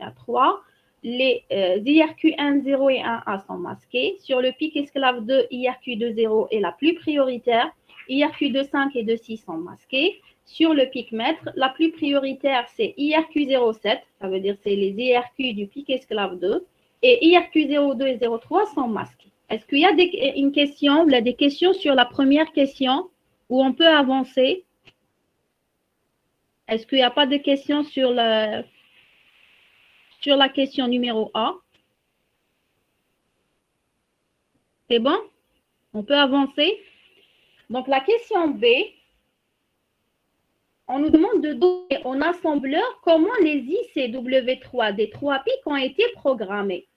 Il y a 3. Les IRQ1, 0 et 1A sont masqués. Sur le pic esclave 2, IRQ2, 0 est la plus prioritaire. IRQ2, 5 et 2, 6 sont masqués. Sur le pic mètre, la plus prioritaire, c'est IRQ07, ça veut dire c'est les IRQ du pic esclave 2. Et IRQ02 et 03 sont masqués. Est-ce qu'il y a des questions sur la première question où on peut avancer? Est-ce qu'il n'y a pas de questions sur la question numéro A? C'est bon? On peut avancer? Donc, la question B, on nous demande de donner en assembleur comment les ICW3 des 3 pics ont été programmés.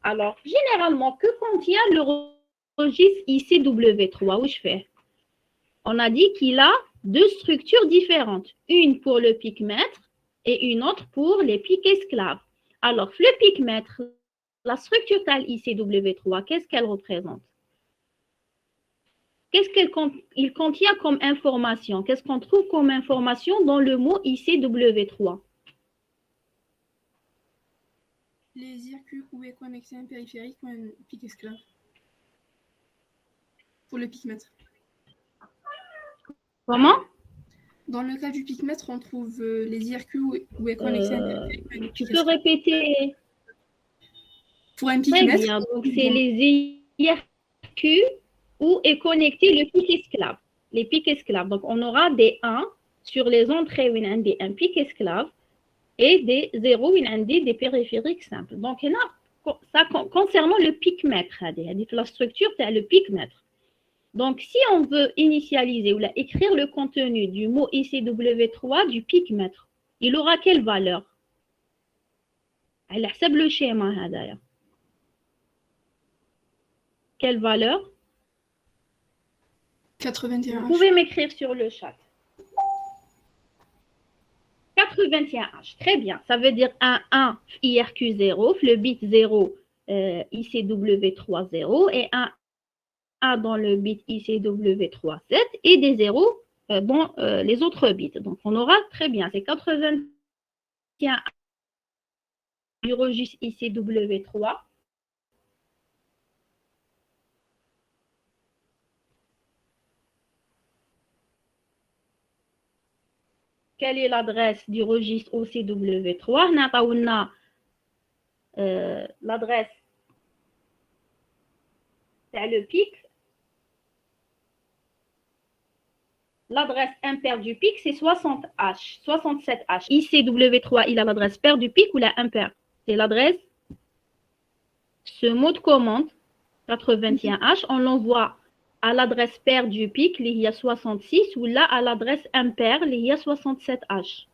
Alors, généralement, que contient le registre ICW3? Où je fais? On a dit qu'il a 2 structures différentes. Une pour le pic mètre et une autre pour les pics esclaves. Alors, le pic mètre, la structure telle ICW3, qu'est-ce qu'elle représente? Qu'est-ce qu'il contient comme information? Qu'est-ce qu'on trouve comme information dans le mot ICW3? Les IRQ pouvaient connecter un périphérique ou un pic esclave. Pour le pic mètre. Comment? Dans le cas du pic mètre, on trouve les IRQ où est connecté un périphérique ou un pic esclave. Tu peux répéter? Pour un pic Très mètre. bien, donc c'est les IRQ où est connecté le pic esclave. Les pics esclaves. Donc, on aura des 1 sur les entrées où il y a un pic esclave et des 0 où il y a des périphériques simples. Donc, ça concernant le pic mètre, la structure, c'est le pic mètre. Donc, si on veut initialiser ou écrire le contenu du mot ICW3 du pic mètre, il aura quelle valeur? Elle حسب le schéma هذايا. Quelle valeur? 81H. Vous pouvez m'écrire sur le chat. 81H, très bien. Ça veut dire un 1 IRQ0, le bit 0 ICW3 0 et un A dans le bit ICW3 7 et des 0 dans les autres bits. Donc on aura très bien, c'est 81 du registre ICW3. Quelle est l'adresse du registre OCW3? On a l'adresse, c'est le pic. L'adresse impaire du pic, c'est 60H, 67H. ICW3, il a l'adresse paire du pic ou la impaire? C'est l'adresse. Ce mot de commande, 81H, on l'envoie à l'adresse paire du pic, il y a 66, ou là à l'adresse impaire, il y a 67H.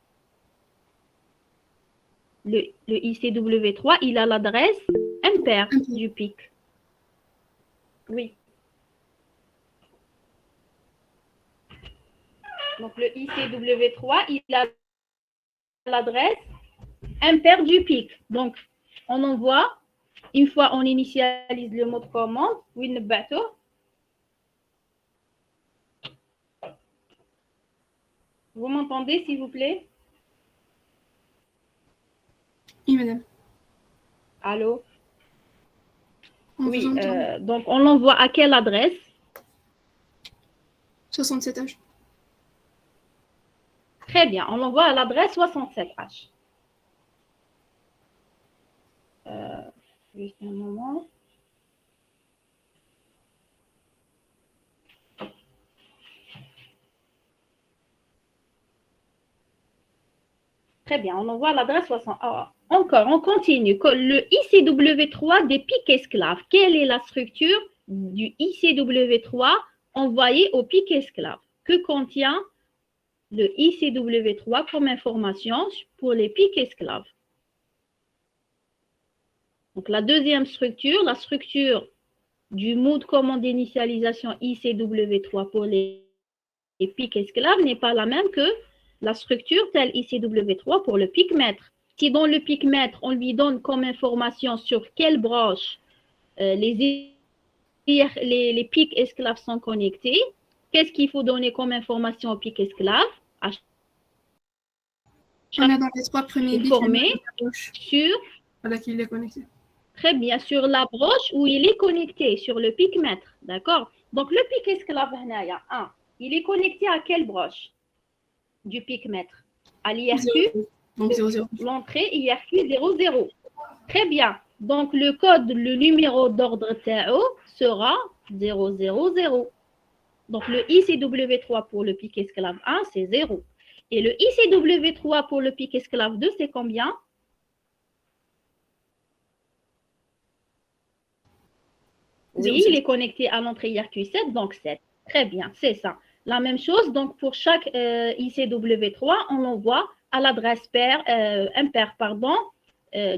Le ICW3, il a l'adresse impaire du pic. Oui. Donc le ICW3, il a l'adresse impaire du pic. Donc on envoie, une fois on initialise le mot de commande, WinBato. Vous m'entendez s'il vous plaît? Oui, madame. Allô? Oui, vous entend. donc on l'envoie à quelle adresse? 67H. Très bien, on l'envoie à l'adresse 67H. Juste un moment. Très bien, on envoie à l'adresse 60. Encore, on continue. Le ICW3 des pics esclaves. Quelle est la structure du ICW3 envoyé au pic esclave? Que contient le ICW3 comme information pour les pics esclaves? Donc, la deuxième structure, la structure du mot de commande d'initialisation ICW3 pour les pics esclaves n'est pas la même que la structure telle ICW3 pour le pic mètre. Si dans le pic mètre, on lui donne comme information sur quelle branche les pics esclaves sont connectés, qu'est-ce qu'il faut donner comme information au pic esclave? On est dans les 3 premiers bits formé sur à laquelle il est connecté. Très bien, sur la broche où il est connecté, sur le pic-mètre, d'accord? Donc, le pic esclave, il est connecté à quelle broche du pic-mètre? À l'IRQ, donc 00. L'entrée IRQ 00. Très bien. Donc, le code, le numéro d'ordre TAO sera 000. Donc, le ICW3 pour le pic esclave 1, c'est 0. Et le ICW3 pour le pic esclave 2, c'est combien? Oui, il est connecté à l'entrée IRQ7, donc 7. Très bien, c'est ça. La même chose, donc pour chaque ICW3, on l'envoie à l'adresse impair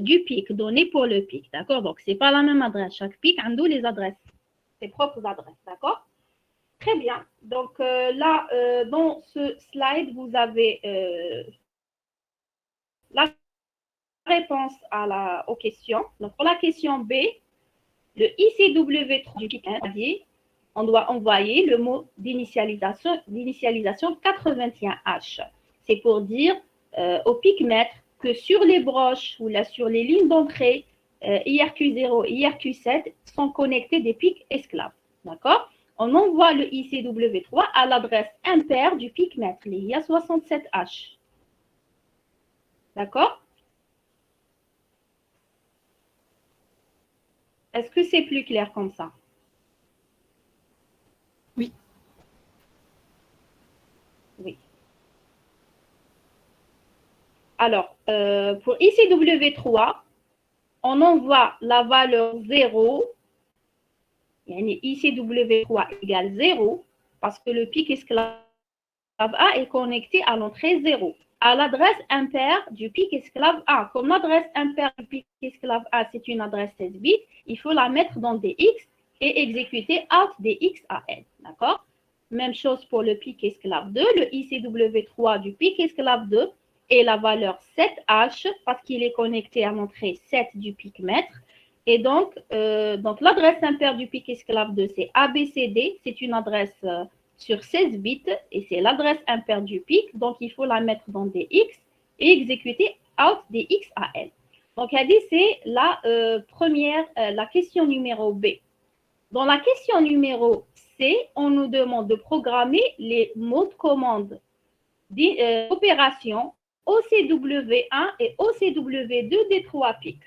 du pic donné pour le pic. D'accord? Donc, ce n'est pas la même adresse. Chaque pic a les adresses, ses propres adresses. D'accord? Très bien. Donc, là, dans ce slide, vous avez la réponse aux questions. Donc, pour la question B, le ICW3 du pic 1, on doit envoyer le mot d'initialisation 81H. C'est pour dire au pic-mètre que sur les broches ou là, sur les lignes d'entrée, IRQ0 et IRQ7 sont connectés des pics esclaves. D'accord? On envoie le ICW3 à l'adresse impaire du pic-mètre, l'IA 67H. D'accord? Est-ce que c'est plus clair comme ça? Oui. Oui. Alors, pour ICW3, on envoie la valeur 0, ICW3 égale 0, parce que le pic esclave A est connecté à l'entrée 0, à l'adresse impaire du pic esclave A. Comme l'adresse impaire du pic esclave A, c'est une adresse 16 bits, il faut la mettre dans des X et exécuter out des X à N. D'accord? Même chose pour le pic esclave 2, le ICW3 du pic esclave 2 et la valeur 7H parce qu'il est connecté à l'entrée 7 du pic mètre. Et donc l'adresse impaire du pic esclave 2, c'est ABCD, c'est une adresse sur 16 bits et c'est l'adresse impaire du pic, donc il faut la mettre dans des X et exécuter out des X à L. Donc, c'est la la question numéro B. Dans la question numéro C, on nous demande de programmer les mots de commande d'opération OCW1 et OCW2 des 3 pics.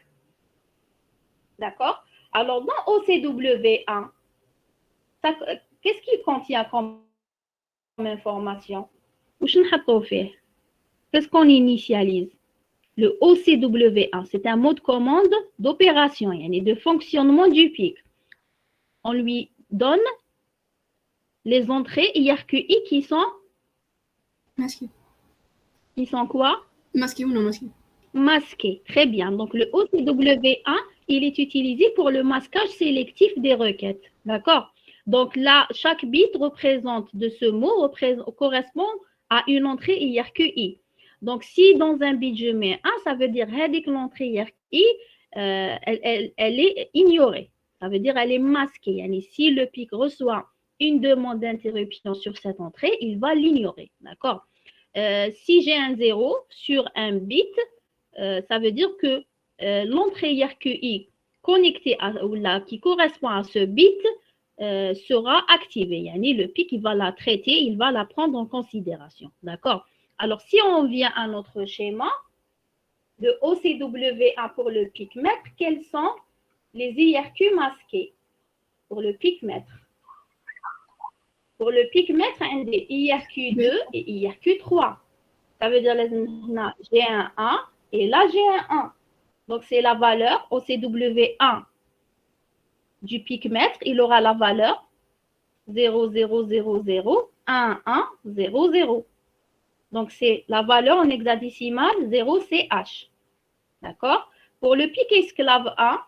D'accord? Alors, dans OCW1, qu'est-ce qu'il contient comme information? Qu'est-ce qu'on initialise? Le OCW1, c'est un mot de commande d'opération, de fonctionnement du pic. On lui donne les entrées IRQI qui sont masquées. Qui sont quoi? Masquées ou non masquées? Masquées. Très bien. Donc, le OCW1, il est utilisé pour le masquage sélectif des requêtes. D'accord? Donc, là, chaque bit représente de ce mot correspond à une entrée IRQI. Donc, si dans un bit je mets 1, ça veut dire que l'entrée IRQI, elle est ignorée. Ça veut dire elle est masquée. Si le pic reçoit une demande d'interruption sur cette entrée, il va l'ignorer. D'accord? Si j'ai un 0 sur un bit, ça veut dire que l'entrée IRQI connectée qui correspond à ce bit sera activée. Le pic, il va la traiter, il va la prendre en considération. D'accord? Alors, si on vient à notre schéma, le OCW1 pour le pic mètre, quels sont les IRQ masqués pour le pic mètre? Pour le pic mètre, un des IRQ2 et IRQ3. Ça veut dire j'ai un 1 et là j'ai un 1. Donc c'est la valeur OCW1 du pic mètre. Il aura la valeur 0, 0, 0, 0, 1, 1, 0, 0. Donc c'est la valeur en hexadécimal 0CH. D'accord? Pour le pic esclave 1,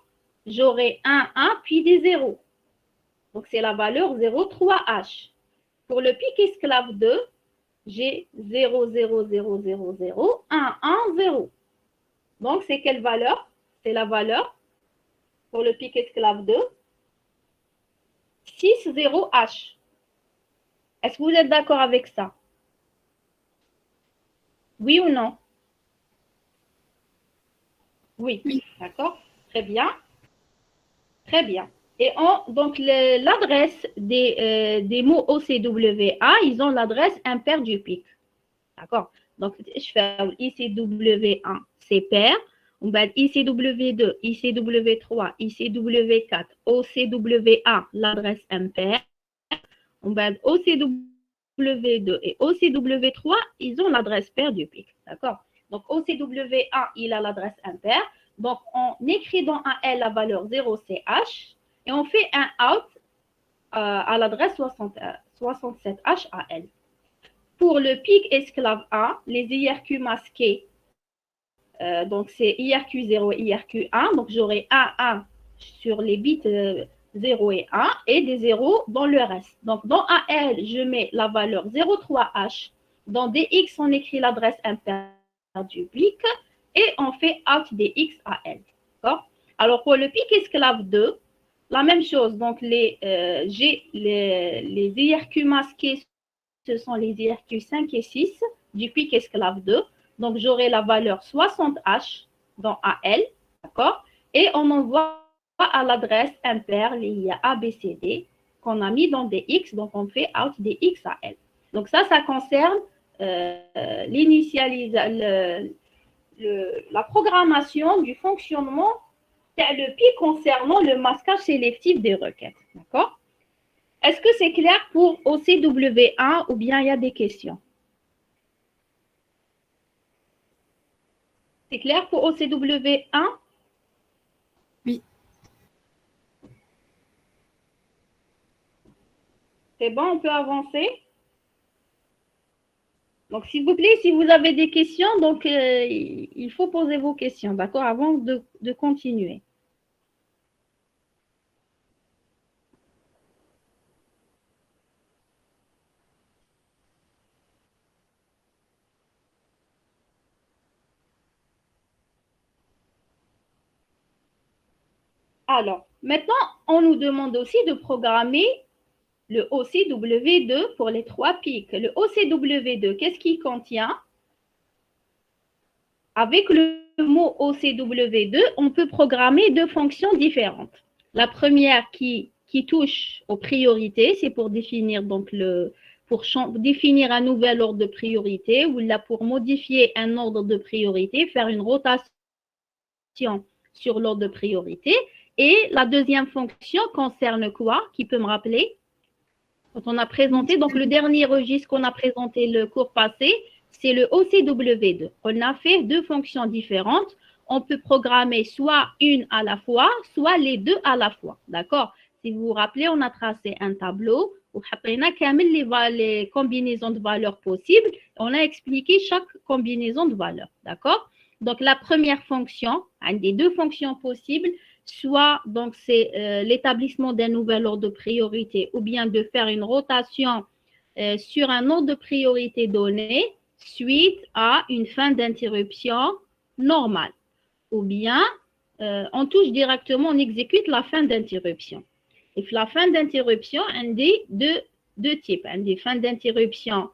j'aurai 1, 1 puis des 0. Donc c'est la valeur 0,3H. Pour le pic esclave 2, j'ai 0, 0, 0, 0, 0, 1, 1, 0. Donc, c'est quelle valeur? C'est la valeur pour le pic esclave 2, 6, 0, H. Est-ce que vous êtes d'accord avec ça? Oui ou non? Oui, Oui. d'accord. Très bien. Très bien. Et donc, l'adresse des mots OCWA, ils ont l'adresse impaire du pic. D'accord. Donc, je fais ICW1, c'est pair. On va ICW2, ICW3, ICW4, OCWA, l'adresse impaire. On va OCW2 et OCW3, ils ont l'adresse paire du pic. D'accord. Donc, OCW1, il a l'adresse impaire. Donc, on écrit dans un L la valeur 0CH et on fait un out à l'adresse 67HAL. Pour le pic esclave A, les IRQ masqués, donc c'est IRQ0 et IRQ1, donc j'aurai 1 sur les bits 0 et 1 et des 0 dans le reste. Donc dans AL, je mets la valeur 03H. Dans DX, on écrit l'adresse impaire du pic et on fait out DX AL. D'accord. Alors pour le pic esclave 2, la même chose. Donc les IRQ masqués, ce sont les IRQ 5 et 6 du pic esclave 2. Donc, j'aurai la valeur 60H dans AL, d'accord? Et on envoie à l'adresse impaire liée à ABCD qu'on a mis dans DX, donc on fait out DX à L. Donc, ça concerne la programmation du fonctionnement le pic concernant le masquage sélectif des requêtes, d'accord? Est-ce que c'est clair pour OCW1 ou bien il y a des questions? C'est clair pour OCW1? Oui. C'est bon, on peut avancer? Donc, s'il vous plaît, si vous avez des questions, donc il faut poser vos questions, d'accord, avant de continuer. Alors, maintenant, on nous demande aussi de programmer le OCW2 pour les 3 pics. Le OCW2, qu'est-ce qu'il contient? Avec le mot OCW2, on peut programmer 2 fonctions différentes. La première qui touche aux priorités, c'est pour définir donc pour définir un nouvel ordre de priorité ou là pour modifier un ordre de priorité, faire une rotation sur l'ordre de priorité. Et la deuxième fonction concerne quoi? Qui peut me rappeler? Quand on a présenté, donc le dernier registre qu'on a présenté le cours passé, c'est le OCW2. On a fait 2 fonctions différentes. On peut programmer soit une à la fois, soit les 2 à la fois. D'accord? Si vous vous rappelez, on a tracé un tableau où on a les combinaisons de valeurs possibles. On a expliqué chaque combinaison de valeurs. D'accord? Donc, la première fonction, une des 2 fonctions possibles, soit donc c'est l'établissement d'un nouvel ordre de priorité ou bien de faire une rotation sur un ordre de priorité donné suite à une fin d'interruption normale. Ou bien on touche directement, on exécute la fin d'interruption. Et la fin d'interruption, on dit deux types. On dit fin d'interruption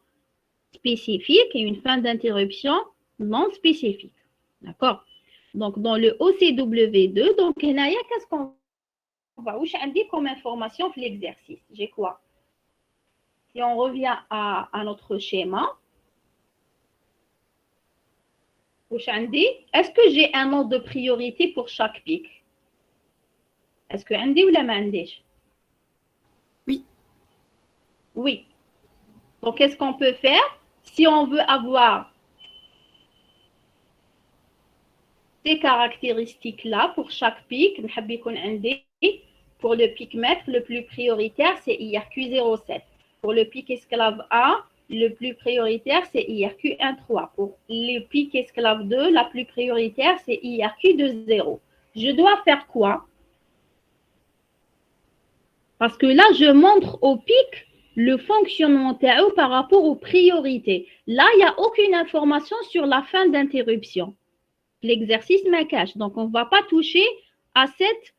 spécifique et une fin d'interruption non spécifique. D'accord? Donc, dans le OCW2, donc, qu'est-ce qu'on va indiquer comme information pour l'exercice? J'ai quoi? Si on revient à notre schéma, est-ce que j'ai un ordre de priorité pour chaque pic? Est-ce que عندي ou la m'indich? Oui. Oui. Donc, qu'est-ce qu'on peut faire? Si on veut avoir ces caractéristiques-là pour chaque pic, pour le pic maître, le plus prioritaire, c'est IRQ07. Pour le pic esclave A, le plus prioritaire, c'est IRQ13. Pour le pic esclave 2, la plus prioritaire, c'est IRQ20. Je dois faire quoi? Parce que là, je montre au pic le fonctionnement par rapport aux priorités. Là, il n'y a aucune information sur la fin d'interruption. L'exercice me cache. Donc, on ne va pas toucher à cette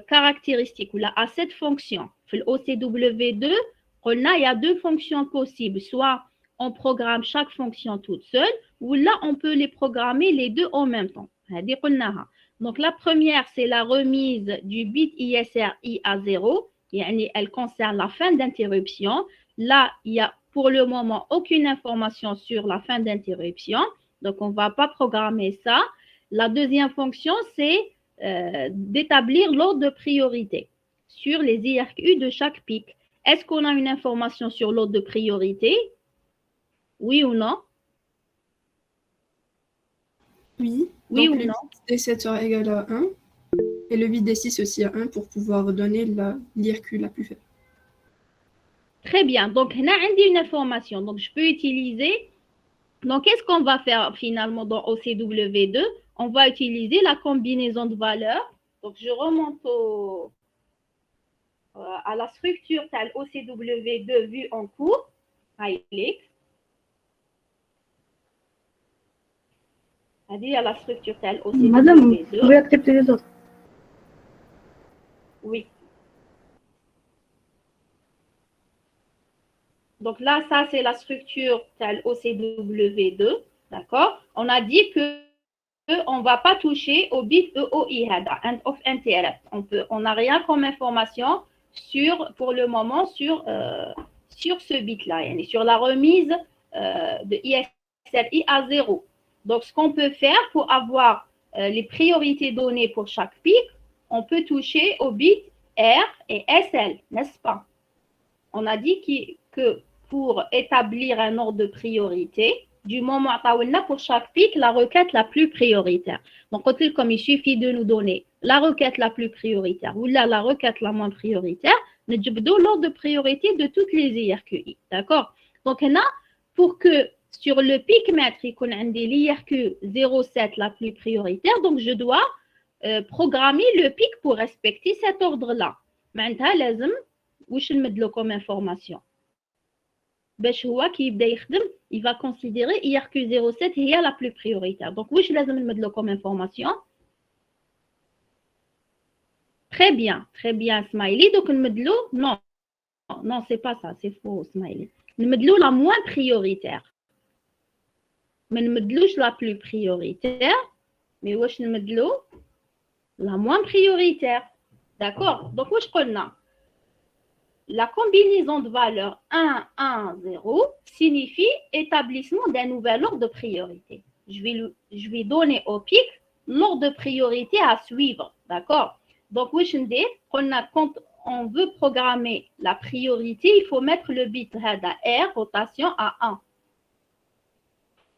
caractéristique ou là, à cette fonction. Le OCW2, il y a 2 fonctions possibles. Soit on programme chaque fonction toute seule, ou là, on peut les programmer les 2 en même temps. Donc, la première, c'est la remise du bit ISRI à 0. Elle concerne la fin d'interruption. Là, il n'y a pour le moment aucune information sur la fin d'interruption. Donc, on ne va pas programmer ça. La deuxième fonction, c'est d'établir l'ordre de priorité sur les IRQ de chaque pic. Est-ce qu'on a une information sur l'ordre de priorité? Oui ou non? Oui. Oui Donc, ou le non? bit D7 sera égal à 1 et le bit D6 aussi à 1 pour pouvoir donner l'IRQ la plus faible. Très bien. Donc, on a une information. Donc, je peux utiliser. Donc, qu'est-ce qu'on va faire finalement dans OCW2? On va utiliser la combinaison de valeurs. Donc, je remonte à la structure telle OCW2 vue en cours. Highlight. C'est-à-dire à la structure telle OCW2. Madame, vous pouvez accepter les autres. Oui. Donc là, ça, c'est la structure telle OCW2. D'accord? On a dit que on ne va pas toucher au bit EOI, end of interrupt. On n'a rien comme information pour le moment sur ce bit-là, sur la remise de ISRI à 0. Donc, ce qu'on peut faire pour avoir les priorités données pour chaque pic, on peut toucher au bit R et SL, n'est-ce pas? On a dit que pour établir un ordre de priorité, du moment pour chaque pic, la requête la plus prioritaire. Donc, comme il suffit de nous donner la requête la plus prioritaire ou la requête la moins prioritaire, nous avons l'ordre de priorité de toutes les IRQI. D'accord? Donc, pour que sur le pic mètre, il y ait l'IRQ 0,7 la plus prioritaire, donc je dois programmer le pic pour respecter cet ordre-là. Maintenant, واش نمد له comme information باش هو كي يبدا يخدم il va considérer IRQ07 هي la plus prioritaire. Donc واش لازم نمد له comme information? Très bien Smiley. Donc نمد له non c'est pas ça, c'est faux Smiley. نمد له la moins prioritaire. ما نمدلوش la plus prioritaire mais واش نمد له la moins prioritaire. D'accord? Donc واش قلنا la combinaison de valeurs 1, 1, 0 signifie établissement d'un nouvel ordre de priorité. Je vais donner au pic l'ordre de priorité à suivre. D'accord? Donc, quand on veut programmer la priorité, il faut mettre le bit R, rotation à 1.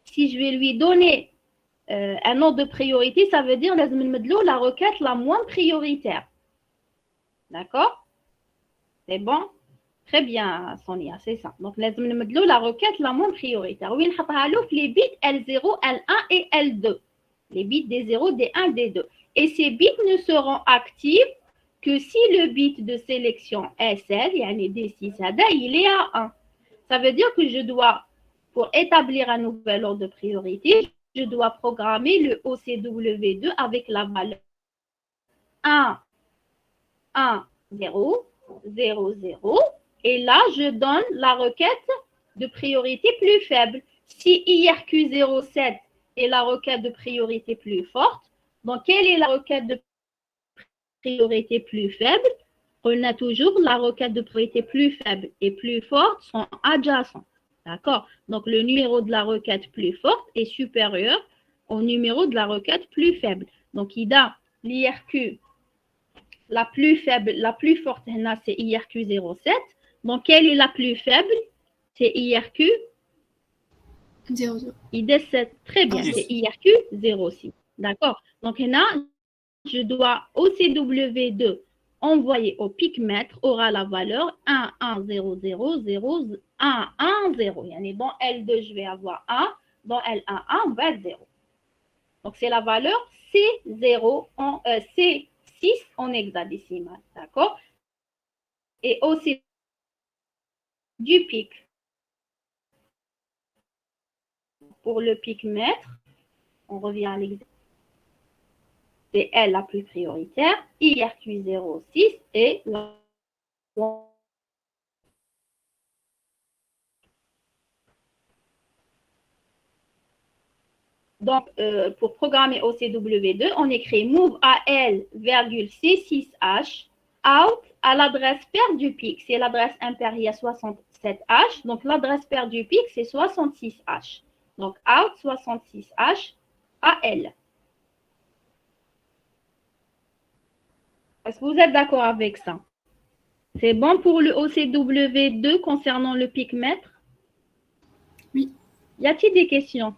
Si je vais lui donner un ordre de priorité, ça veut dire la requête la moins prioritaire. D'accord? C'est bon? Très bien, Sonia, c'est ça. Donc, la requête la moins prioritaire. Oui, les bits L0, L1 et L2. Les bits D0, D1, D2. Et ces bits ne seront actifs que si le bit de sélection SL, D6, il est à 1. Ça veut dire que je dois, pour établir un nouvel ordre de priorité, je dois programmer le OCW2 avec la valeur 1, 1, 0, 0, 0. Et là, je donne la requête de priorité plus faible. Si IRQ07 est la requête de priorité plus forte, donc quelle est la requête de priorité plus faible? On a toujours la requête de priorité plus faible et plus forte sont adjacents. D'accord? Donc, le numéro de la requête plus forte est supérieur au numéro de la requête plus faible. Donc, il a l'IRQ la plus faible, la plus forte, c'est IRQ07. Donc, quelle est la plus faible? C'est IRQ 0,0. ID7. Très bien, c'est IRQ 0,6. D'accord? Donc, là, je dois OCW2 envoyer au pic mètre aura la valeur 1, 1, 0, 0, 0, 1, 1, 0. Dans L2, je vais avoir 1. Dans L1, 1 va être 0. Donc, c'est la valeur C0 en C6 en hexadécimal. D'accord? Et aussi du pic. Pour le pic mètre, on revient à l'exemple. C'est L la plus prioritaire, IRQ 0,6 et la... Donc, pour programmer OCW2, on écrit move AL, C6H, out à l'adresse paire du pic. C'est l'adresse impaire, il y a 67H. Donc, l'adresse paire du pic, c'est 66H. Donc, out 66H, AL. Est-ce que vous êtes d'accord avec ça? C'est bon pour le OCW2 concernant le pic mètre? Oui. Y a-t-il des questions?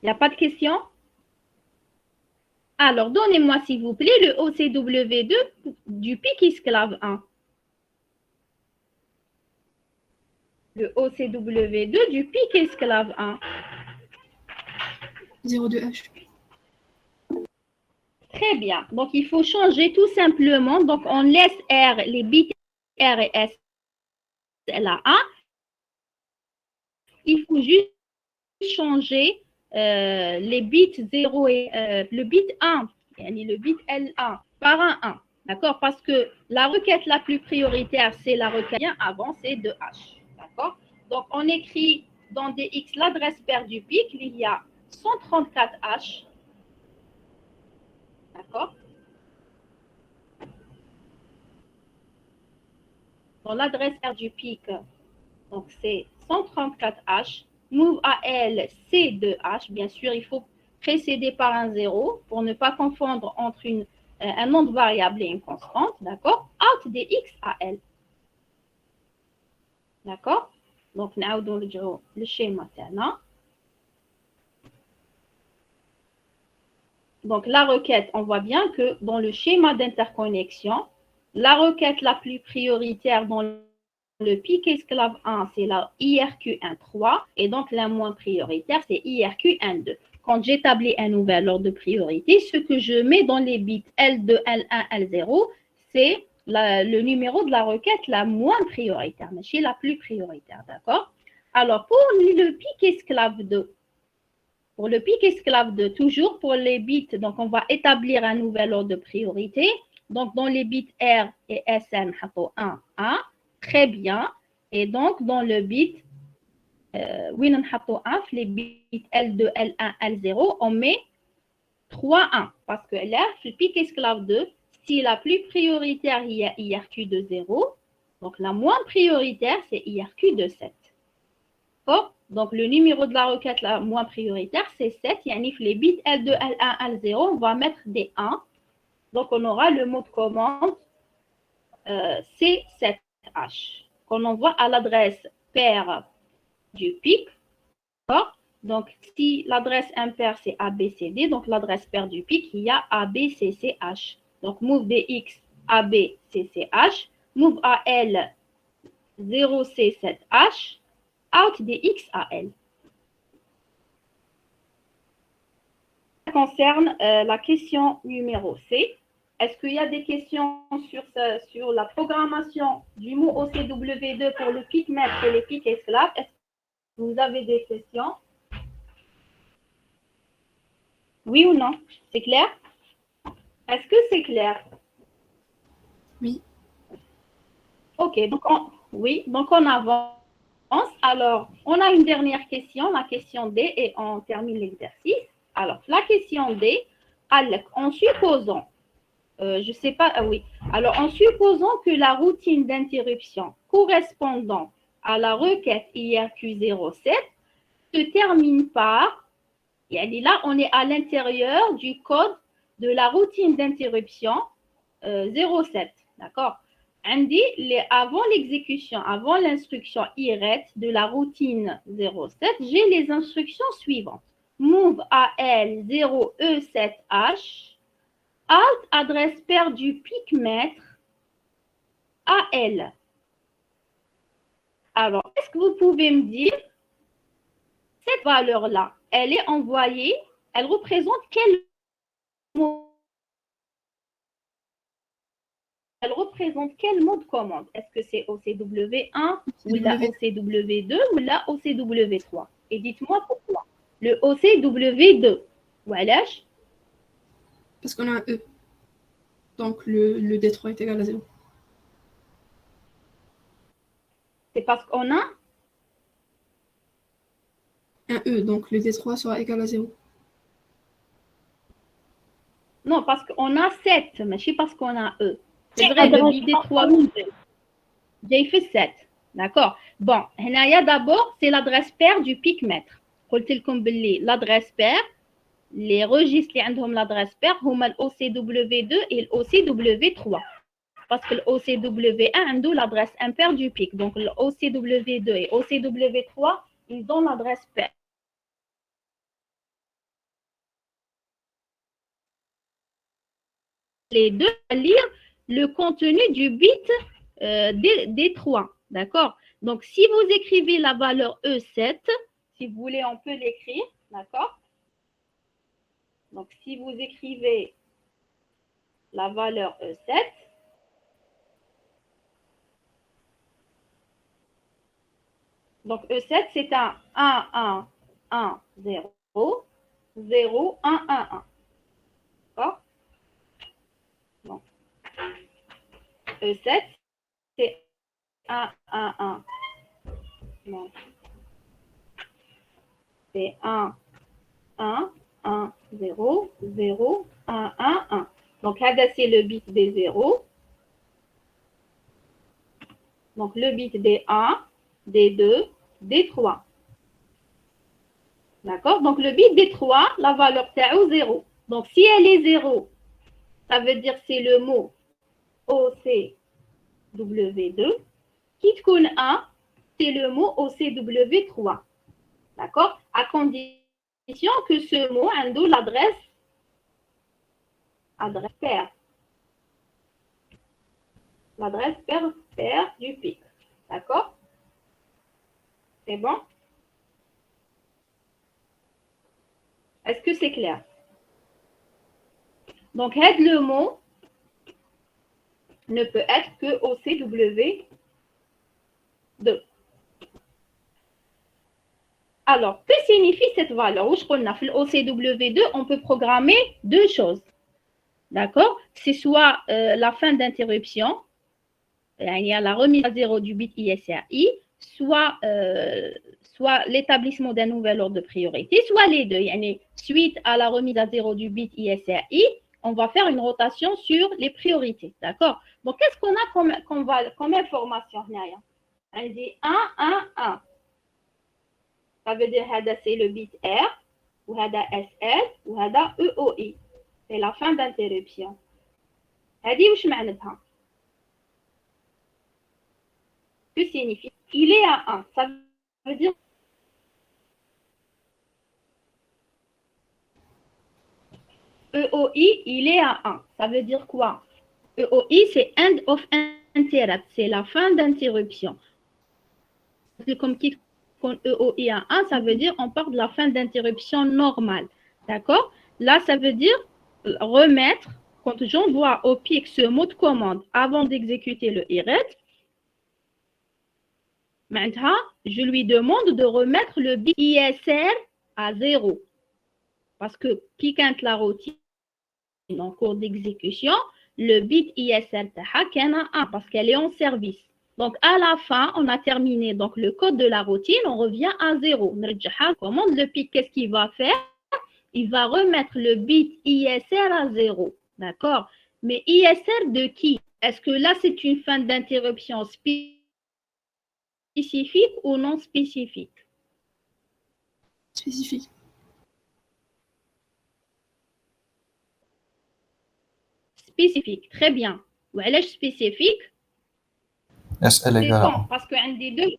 Il n'y a pas de questions? Alors, donnez-moi s'il vous plaît le OCW2 du pic esclave 1. Le OCW2 du pic esclave 1. 0,2H. Très bien. Donc, il faut changer tout simplement. Donc, on laisse R, les bits R et S, là, 1. Il faut juste changer les bits 0 et le bit 1, le bit L1 par un 1. D'accord? Parce que la requête la plus prioritaire, c'est la requête avant, c'est de H. D'accord? Donc, on écrit dans DX l'adresse paire du pic, il y a 134H. D'accord? Dans l'adresse paire du pic, donc c'est 134H. Move AL, C2H. Bien sûr, il faut précéder par un 0 pour ne pas confondre entre un nom de variable et une constante. D'accord? Out DX AL. D'accord? Donc, nous allons le schéma maintenant. Donc, la requête, on voit bien que dans le schéma d'interconnexion, la requête la plus prioritaire dans le pic esclave 1, c'est la IRQ13 et donc la moins prioritaire, c'est IRQ12. Quand j'établis un nouvel ordre de priorité, ce que je mets dans les bits L2, L1, L0, c'est le numéro de la requête la moins prioritaire, mais c'est la plus prioritaire, d'accord? Alors, pour le pic esclave 2, pour le pic esclave 2, toujours pour les bits, donc on va établir un nouvel ordre de priorité. Donc, dans les bits R et SN, 1, 1. Très bien. Et donc, dans le bit, les bits L2, L1, L0, on met 3, 1. Parce que là, le pic esclave 2, si la plus prioritaire, il y a IRQ de 0. Donc, la moins prioritaire, c'est IRQ de 7. D'accord? Donc, le numéro de la requête la moins prioritaire, c'est 7. Yani, les bits L2, L1, L0, on va mettre des 1. Donc, on aura le mot de commande C7H qu'on envoie à l'adresse paire du pic. Donc, si l'adresse impaire, c'est ABCD, donc l'adresse paire du pic, il y a ABCCH. Donc, move DX ABCCH, move AL 0C7H, out DX AL. Ça concerne la question numéro C. Est-ce qu'il y a des questions sur la programmation du mot OCW2 pour le pic mètre et les pics esclaves? Est-ce que vous avez des questions? Oui ou non? C'est clair? Est-ce que c'est clair? Oui. Ok, donc on avance. Alors, on a une dernière question, la question D, et on termine l'exercice. Alors, la question D, en supposant je ne sais pas, oui. Alors, en supposant que la routine d'interruption correspondant à la requête IRQ07 se termine par, et là, on est à l'intérieur du code de la routine d'interruption 07, d'accord? Avant l'exécution, avant l'instruction IRET de la routine 07, j'ai les instructions suivantes. Move AL 0E7H, alt adresse paire du pic mètre AL. Alors, est-ce que vous pouvez me dire, cette valeur-là, elle est envoyée, elle représente quel mot? Elle représente quel mot de commande? Est-ce que c'est OCW1 ou la OCW2 ou la OCW3? Et dites-moi pourquoi. Le OCW2. Voilà. Parce qu'on a un E. Donc, le D3 est égal à 0. C'est parce qu'on a un E, donc le D3 sera égal à 0. Non, parce qu'on a 7, mais je parce qu'on a E. C'est vrai, le bit D3, j'ai fait 7. D'accord. Bon, d'abord, c'est l'adresse paire du pic mètre. L'adresse paire, les registres qui ont l'adresse paire, c'est l'OCW2 et l'OCW3. Parce que l'OCW1 a l'adresse impaire du pic. Donc, l'OCW2 et l'OCW3, ils ont l'adresse paire. Les deux à lire le contenu du bit des 3. D'accord? Donc, si vous écrivez la valeur E7, si vous voulez, on peut l'écrire. D'accord? Donc, si vous écrivez la valeur E7, donc E7, c'est un 1, 1, 1, 0, 0, 1, 1, 1. D'accord? Donc, E7, c'est 1, 1, 1. Donc, c'est 1, 1, 1, 0, 0, 1, 1, 1. Donc, là, c'est le bit des 0. Donc, le bit des 1, des 2, des 3. D'accord? Donc, le bit des 3, la valeur est 0. Donc, si elle est 0, ça veut dire que c'est le mot OCW2. Qui connaît 1, c'est le mot OCW3. D'accord? À condition que ce mot ait l'adresse paire. L'adresse paire du pic. D'accord? C'est bon? Est-ce que c'est clair? Donc, le mot ne peut être que OCW2. Alors, que signifie cette valeur? OCW2, on peut programmer deux choses. D'accord? C'est soit la fin d'interruption, il y a la remise à zéro du bit ISRI, soit l'établissement d'un nouvel ordre de priorité, soit les deux. Suite à la remise à zéro du bit ISRI, on va faire une rotation sur les priorités. D'accord? Donc, qu'est-ce qu'on a comme information? On dit 1, 1, 1. Ça veut dire que c'est le bit R, ou SL, ou EOI. C'est la fin d'interruption. هذه معناتها que signifie il est à 1. Ça veut dire EOI, il est à 1. Ça veut dire quoi? EOI, c'est End of Interrupt. C'est la fin d'interruption. Comme qui EOI à 1, ça veut dire on part de la fin d'interruption normale. D'accord? Là, ça veut dire remettre, quand j'envoie au pic ce mot de commande avant d'exécuter le IRET, maintenant, je lui demande de remettre le bit ISR à 0. Parce que quand la routine en cours d'exécution, le bit ISR est 1 parce qu'elle est en service. Donc, à la fin, on a terminé donc, le code de la routine, on revient à 0. Commande le pic, qu'est-ce qu'il va faire? Il va remettre le bit ISR à 0. D'accord? Mais ISR de qui? Est-ce que là, c'est une fin d'interruption spécifique ou non spécifique? Spécifique. Spécifique, très bien. Ou elle est spécifique? SL C'est égale bon, 1. parce qu'un des deux.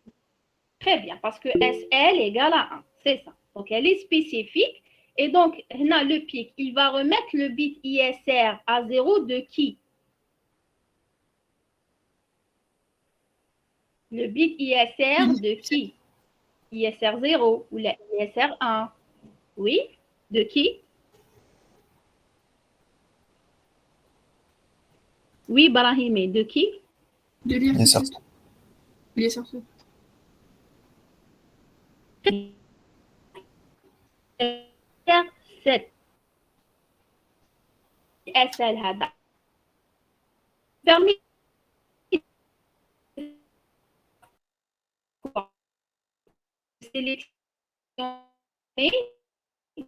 Très bien, parce que SL égale à 1. C'est ça. Donc, elle est spécifique. Et donc, le pic, il va remettre le bit ISR à 0 de qui? Le bit ISR de qui? ISR 0 ou ISR 1? Oui? De qui? Oui, Barahime, de qui? De lire. Il est certain. Il est certain. ISR 7. SL هذا. Permis sélection les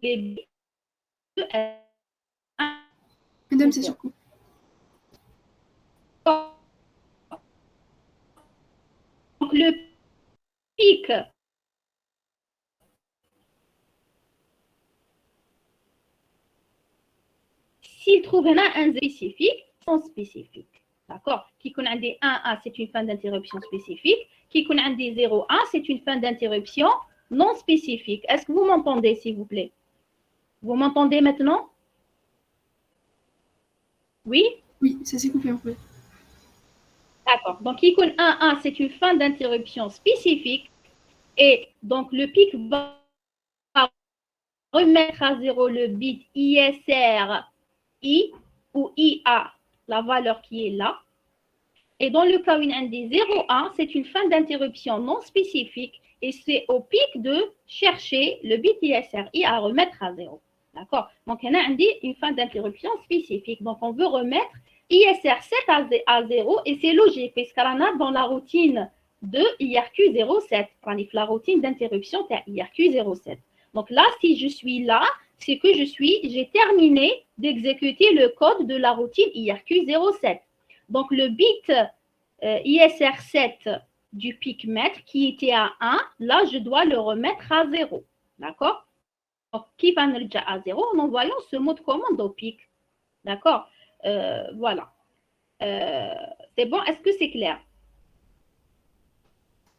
bits de Madame, c'est sur quoi? Donc, le pic s'il trouve un spécifique, son spécifique. D'accord? Qui qu'on a des 1A, c'est une fin d'interruption spécifique. Qui qu'on a des 0A, c'est une fin d'interruption non spécifique. Est-ce que vous m'entendez, s'il vous plaît? Vous m'entendez maintenant? Oui? Oui, ça s'est coupé un peu. D'accord. Donc, qui qu'on 1A, c'est une fin d'interruption spécifique. Et donc, le pic va remettre à 0 le bit ISR I ou IA, la valeur qui est là. Et dans le cas où il y a des 0,1, c'est une fin d'interruption non spécifique et c'est au pic de chercher le bit ISRI à remettre à 0. D'accord? Donc, il y a une fin d'interruption spécifique. Donc, on veut remettre ISR7 à 0 et c'est logique puisqu'on a dans la routine de IRQ07, la routine d'interruption de IRQ07. Donc là, si je suis là, c'est que j'ai terminé d'exécuter le code de la routine IRQ07. Donc, le bit ISR7 du pic mètre qui était à 1, là, je dois le remettre à 0. D'accord? Donc, qui va nous dire à 0 en envoyant ce mot de commande au pic. D'accord? Voilà. C'est bon? Est-ce que c'est clair?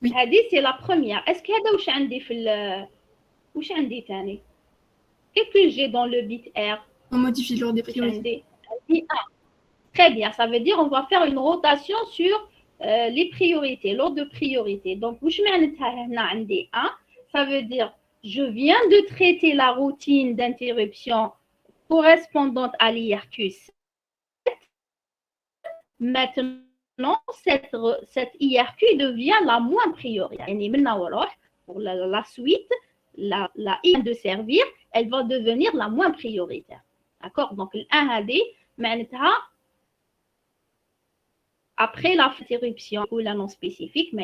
Oui. C'est la première. Est-ce qu'il y a d'autres choses? Qu'est-ce que j'ai dans le bit R? On modifie l'ordre des priorités. Très bien, ça veut dire on va faire une rotation sur les priorités, l'ordre de priorité. Donc, ça veut dire je viens de traiter la routine d'interruption correspondante à l'IRQ7. Maintenant, cette IRQ devient la moins prioritaire. Pour la suite, la I de servir, elle va devenir la moins prioritaire. D'accord? Donc, l'1 après la interruption ou la non spécifique,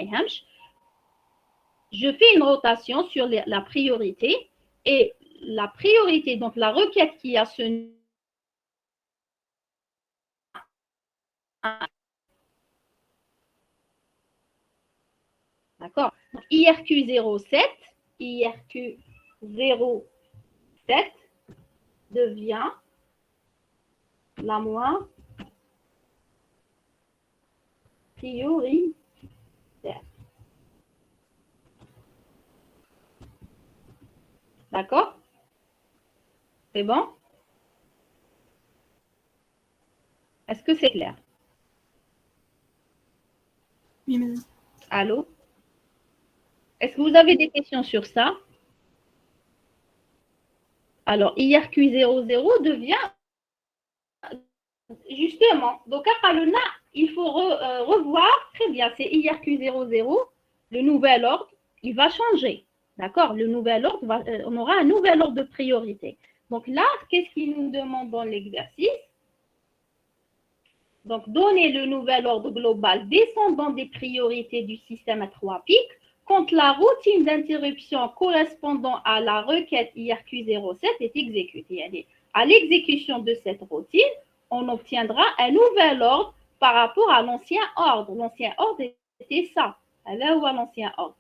je fais une rotation sur la priorité et la priorité, donc la requête qui a ce d'accord. IRQ07 devient la moins prioritaire. D'accord? C'est bon? Est-ce que c'est clair? Oui, madame. Allô? Est-ce que vous avez des questions sur ça? Alors, IRQ00 devient justement, donc il faut revoir, très bien, c'est IRQ00, le nouvel ordre, il va changer. D'accord? Le nouvel ordre, on aura un nouvel ordre de priorité. Donc là, qu'est-ce qu'il nous demande dans l'exercice? Donc, donner le nouvel ordre global descendant des priorités du système à 3 pics quand la routine d'interruption correspondant à la requête IRQ07 est exécutée. À l'exécution de cette routine, on obtiendra un nouvel ordre par rapport à l'ancien ordre. L'ancien ordre était ça. Là où est l'ancien ordre.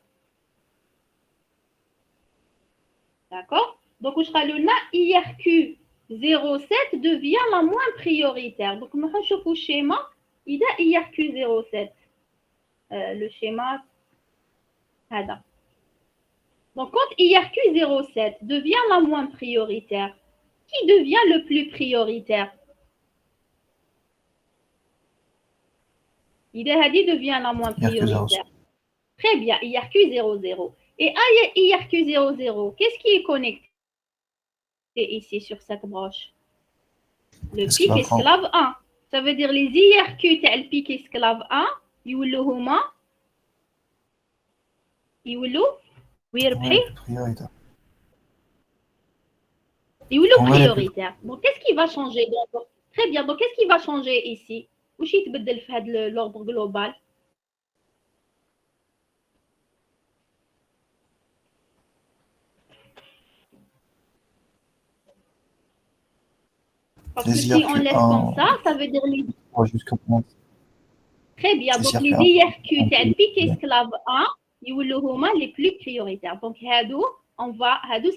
D'accord? Donc, je serai le IRQ 07 devient la moins prioritaire. Donc, nous allons le schéma. Il y a IRQ 07. Le schéma. Donc, quand IRQ 07 devient la moins prioritaire, qui devient le plus prioritaire? IRQ devient la moins prioritaire. Très bien, IRQ 00. Et à IRQ 00, qu'est-ce qui est connecté ici sur cette broche? Le pic esclave 1. Ça veut dire les IRQ تاع le pic esclave 1 يولوا هما prioritaire. Donc qu'est-ce qui va changer? Très bien. Donc qu'est-ce qui va changer ici? واش يتبدل في هذا l'ordre global? Parce que Les si on laisse comme IRQ1 ça veut dire les... jusqu'à Très bien. les Donc, les IRQ1. IRQ تاع البيك esclave 1 يولوا هما les plus prioritaires. Donc, هادو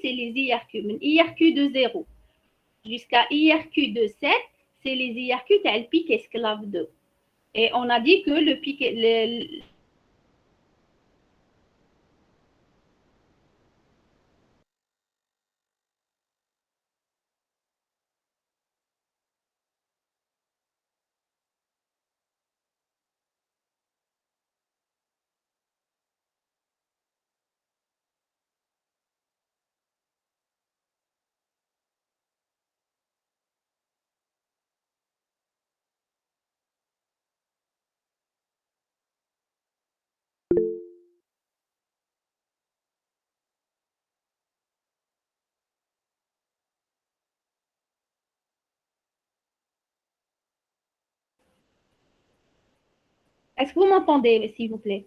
c'est les IRQ. من IRQ de 0 jusqu'à IRQ de 7, c'est les IRQ تاع البيك esclave 2. Et on a dit que le pic... Est-ce que vous m'entendez, s'il vous plaît?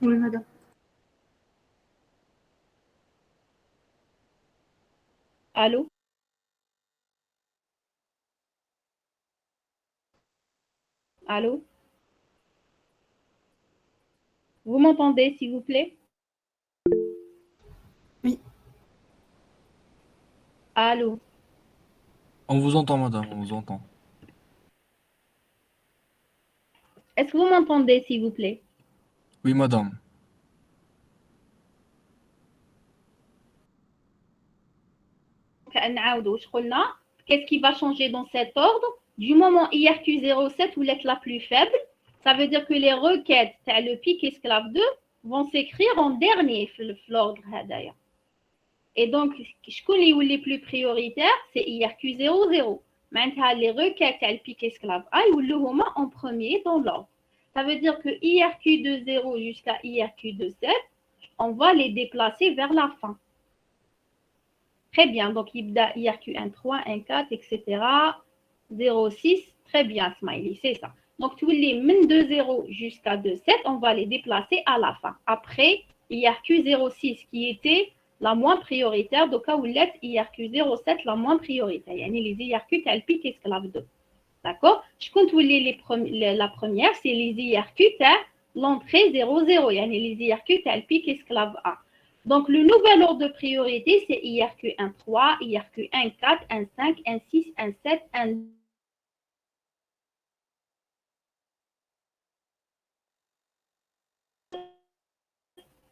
Oui, madame. Allô? Allô? Vous m'entendez, s'il vous plaît? Oui. Allô? On vous entend, madame, on vous entend. Est-ce que vous m'entendez, s'il vous plaît? Oui, madame. Qu'est-ce qui va changer dans cet ordre? Du moment IRQ07 ou lettre la plus faible, ça veut dire que les requêtes, le pic esclave 2, vont s'écrire en dernier l'ordre. Et donc, les plus prioritaires, c'est IRQ00. Maintenant, les requêtes, le pic esclave A, ils sont en premier dans l'ordre. Ça veut dire que IRQ de 0 jusqu'à IRQ de 7, on va les déplacer vers la fin. Très bien, donc IRQ 1.3, 1.4, etc. 0.6, très bien, Smiley, c'est ça. Donc, tous les min de 0 jusqu'à 2.7, on va les déplacer à la fin. Après, IRQ 0.6 qui était la moins prioritaire, donc où l'est IRQ 0.7 la moins prioritaire. Yani les IRQ tel pic esclave 2. D'accord? Je compte la première, c'est les IRQ tel l'entrée 0.0, yani les IRQ tel pic esclave 1. Donc, le nouvel ordre de priorité, c'est IRQ 1.3, IRQ 1.4, 1.5, 1.6, 1.7, 1.2.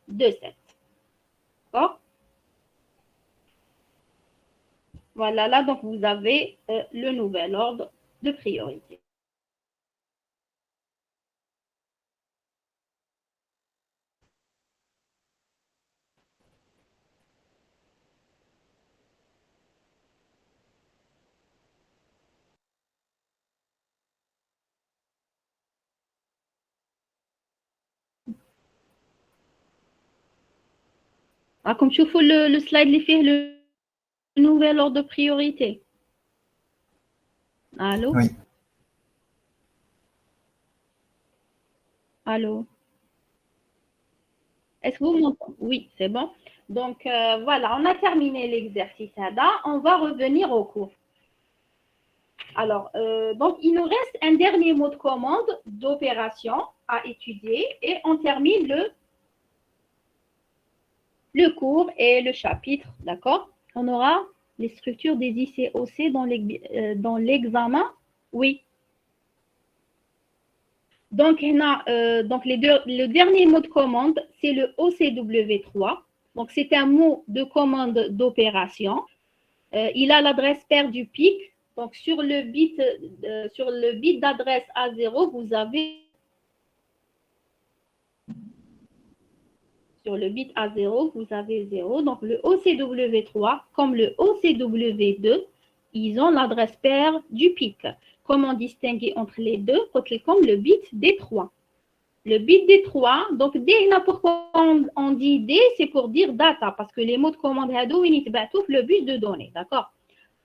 De 7. D'accord? Voilà, là, donc vous avez le nouvel ordre de priorité. Comme tu vois le slide, il fait le nouvel ordre de priorité. Allô? Oui. Allô? Est-ce que vous m'entendez? Oui, c'est bon. Donc, voilà, on a terminé l'exercice. On va revenir au cours. Alors, donc, il nous reste un dernier mot de commande d'opération à étudier et on termine le cours et le chapitre, d'accord? On aura les structures des ICOC dans l'examen. Oui. Donc, le dernier mot de commande, c'est le OCW3. Donc, c'est un mot de commande d'opération. Il a l'adresse paire du pic. Donc, sur le bit d'adresse A0, vous avez sur le bit A0, vous avez 0. Donc, le OCW3 comme le OCW2, ils ont l'adresse paire du pic. Comment distinguer entre les deux? Comme le bit D3. Le bit D3, donc D, pourquoi on dit D? C'est pour dire data, parce que les mots de commande le bus de données, d'accord?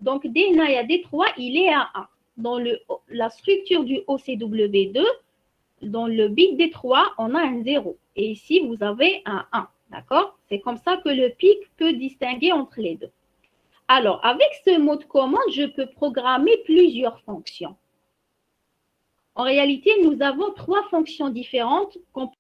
Donc, D, il y a D3, il est à 1. Dans la structure du OCW2, dans le bit D3, on a un 0. Et ici, vous avez un 1. D'accord? C'est comme ça que le pic peut distinguer entre les deux. Alors, avec ce mot de commande, je peux programmer plusieurs fonctions. En réalité, nous avons 3 fonctions différentes qu'on peut.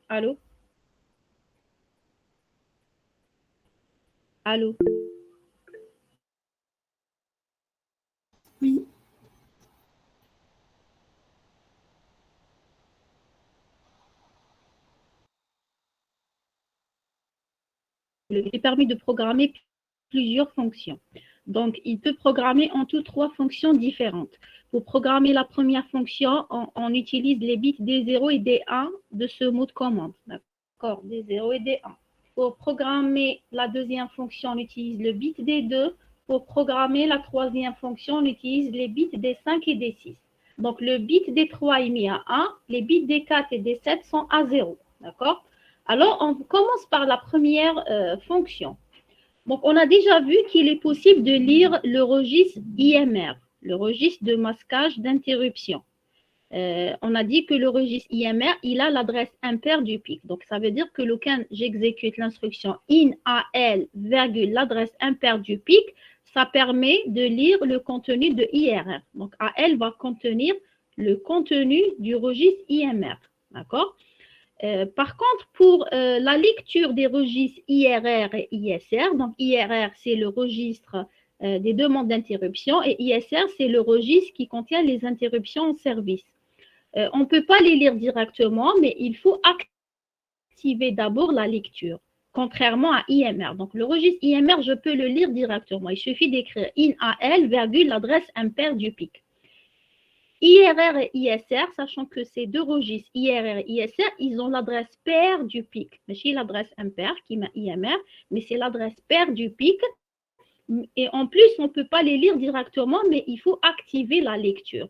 Allô? Allô? Oui. Il est permis de programmer plusieurs fonctions. Donc, il peut programmer en tout 3 fonctions différentes. Pour programmer la première fonction, on utilise les bits D0 et D1 de ce mot de commande. D'accord? D0 et D1. Pour programmer la deuxième fonction, on utilise le bit D2. Pour programmer la troisième fonction, on utilise les bits D5 et D6. Donc, le bit D3 est mis à 1, les bits D4 et D7 sont à 0. D'accord? Alors, on commence par la première fonction. Donc, on a déjà vu qu'il est possible de lire le registre IMR, le registre de masquage d'interruption. On a dit que le registre IMR, il a l'adresse impaire du PIC. Donc, ça veut dire que quand j'exécute l'instruction INAL, l'adresse impaire du PIC, ça permet de lire le contenu de IRR. Donc, AL va contenir le contenu du registre IMR. D'accord? Par contre, pour la lecture des registres IRR et ISR, donc IRR, c'est le registre des demandes d'interruption et ISR, c'est le registre qui contient les interruptions en service. On ne peut pas les lire directement, mais il faut activer d'abord la lecture, contrairement à IMR. Donc, le registre IMR, je peux le lire directement. Il suffit d'écrire INAL, l'adresse impaire du PIC. IRR et ISR, sachant que ces 2 registres, IRR et ISR, ils ont l'adresse paire du PIC. Mais c'est l'adresse impaire qui met IMR, mais c'est l'adresse paire du PIC. Et en plus, on ne peut pas les lire directement, mais il faut activer la lecture.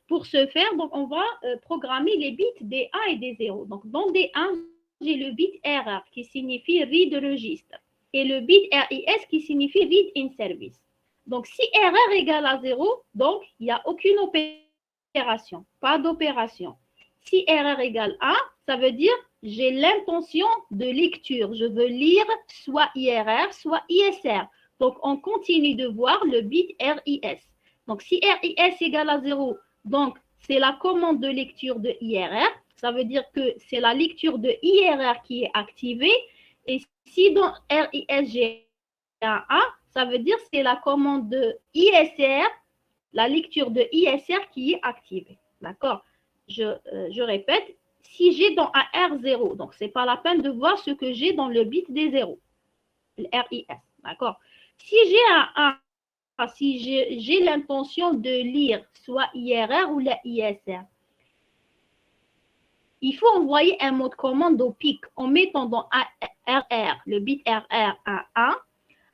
Pour ce faire, donc, on va programmer les bits D1 et D0. Donc, dans D1, j'ai le bit RR qui signifie read registre et le bit RIS qui signifie read in service. Donc, si RR égale à 0, donc il n'y a aucune opération, pas d'opération. Si RR égale 1, ça veut dire j'ai l'intention de lecture. Je veux lire soit IRR, soit ISR. Donc, on continue de voir le bit RIS. Donc, si RIS égale à 0, donc c'est la commande de lecture de IRR. Ça veut dire que c'est la lecture de IRR qui est activée. Et si dans RIS j'ai un 1, ça veut dire que c'est la commande de ISR, la lecture de ISR qui est activée. D'accord? Je répète, si j'ai dans un R0, donc ce n'est pas la peine de voir ce que j'ai dans le bit des 0, le RIS. D'accord? Si j'ai un 1, si j'ai l'intention de lire soit IRR ou la ISR, il faut envoyer un mot de commande au PIC en mettant dans RR, le bit RR à 1.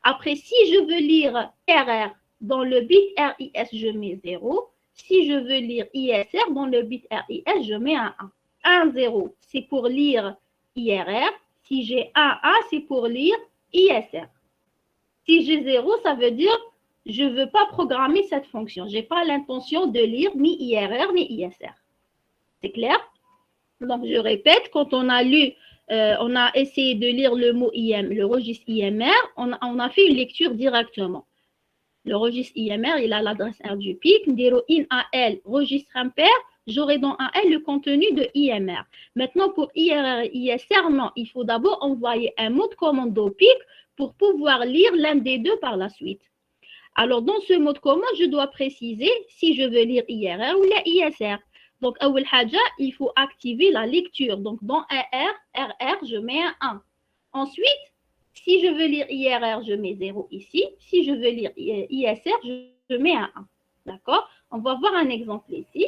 Après, si je veux lire RR dans le bit RIS, je mets 0. Si je veux lire ISR dans le bit RIS, je mets un 1. 1, 0, c'est pour lire IRR. Si j'ai 1, A, c'est pour lire ISR. Si j'ai 0, ça veut dire je ne veux pas programmer cette fonction. Je n'ai pas l'intention de lire ni IRR ni ISR. C'est clair? Donc, je répète, quand on a lu, on a essayé de lire le mot IM, le registre IMR, on a fait une lecture directement. Le registre IMR, il a l'adresse R du PIC. Ndiro in AL, registre impair, j'aurai dans AL le contenu de IMR. Maintenant, pour IRR et ISR, non, il faut d'abord envoyer un mot de commande au PIC pour pouvoir lire l'un des deux par la suite. Alors, dans ce mot de commande, je dois préciser si je veux lire IRR ou la ISR. Donc, il faut activer la lecture. Donc, dans RR, je mets un 1. Ensuite, si je veux lire IRR, je mets 0 ici. Si je veux lire ISR, je mets un 1. D'accord? On va voir un exemple ici.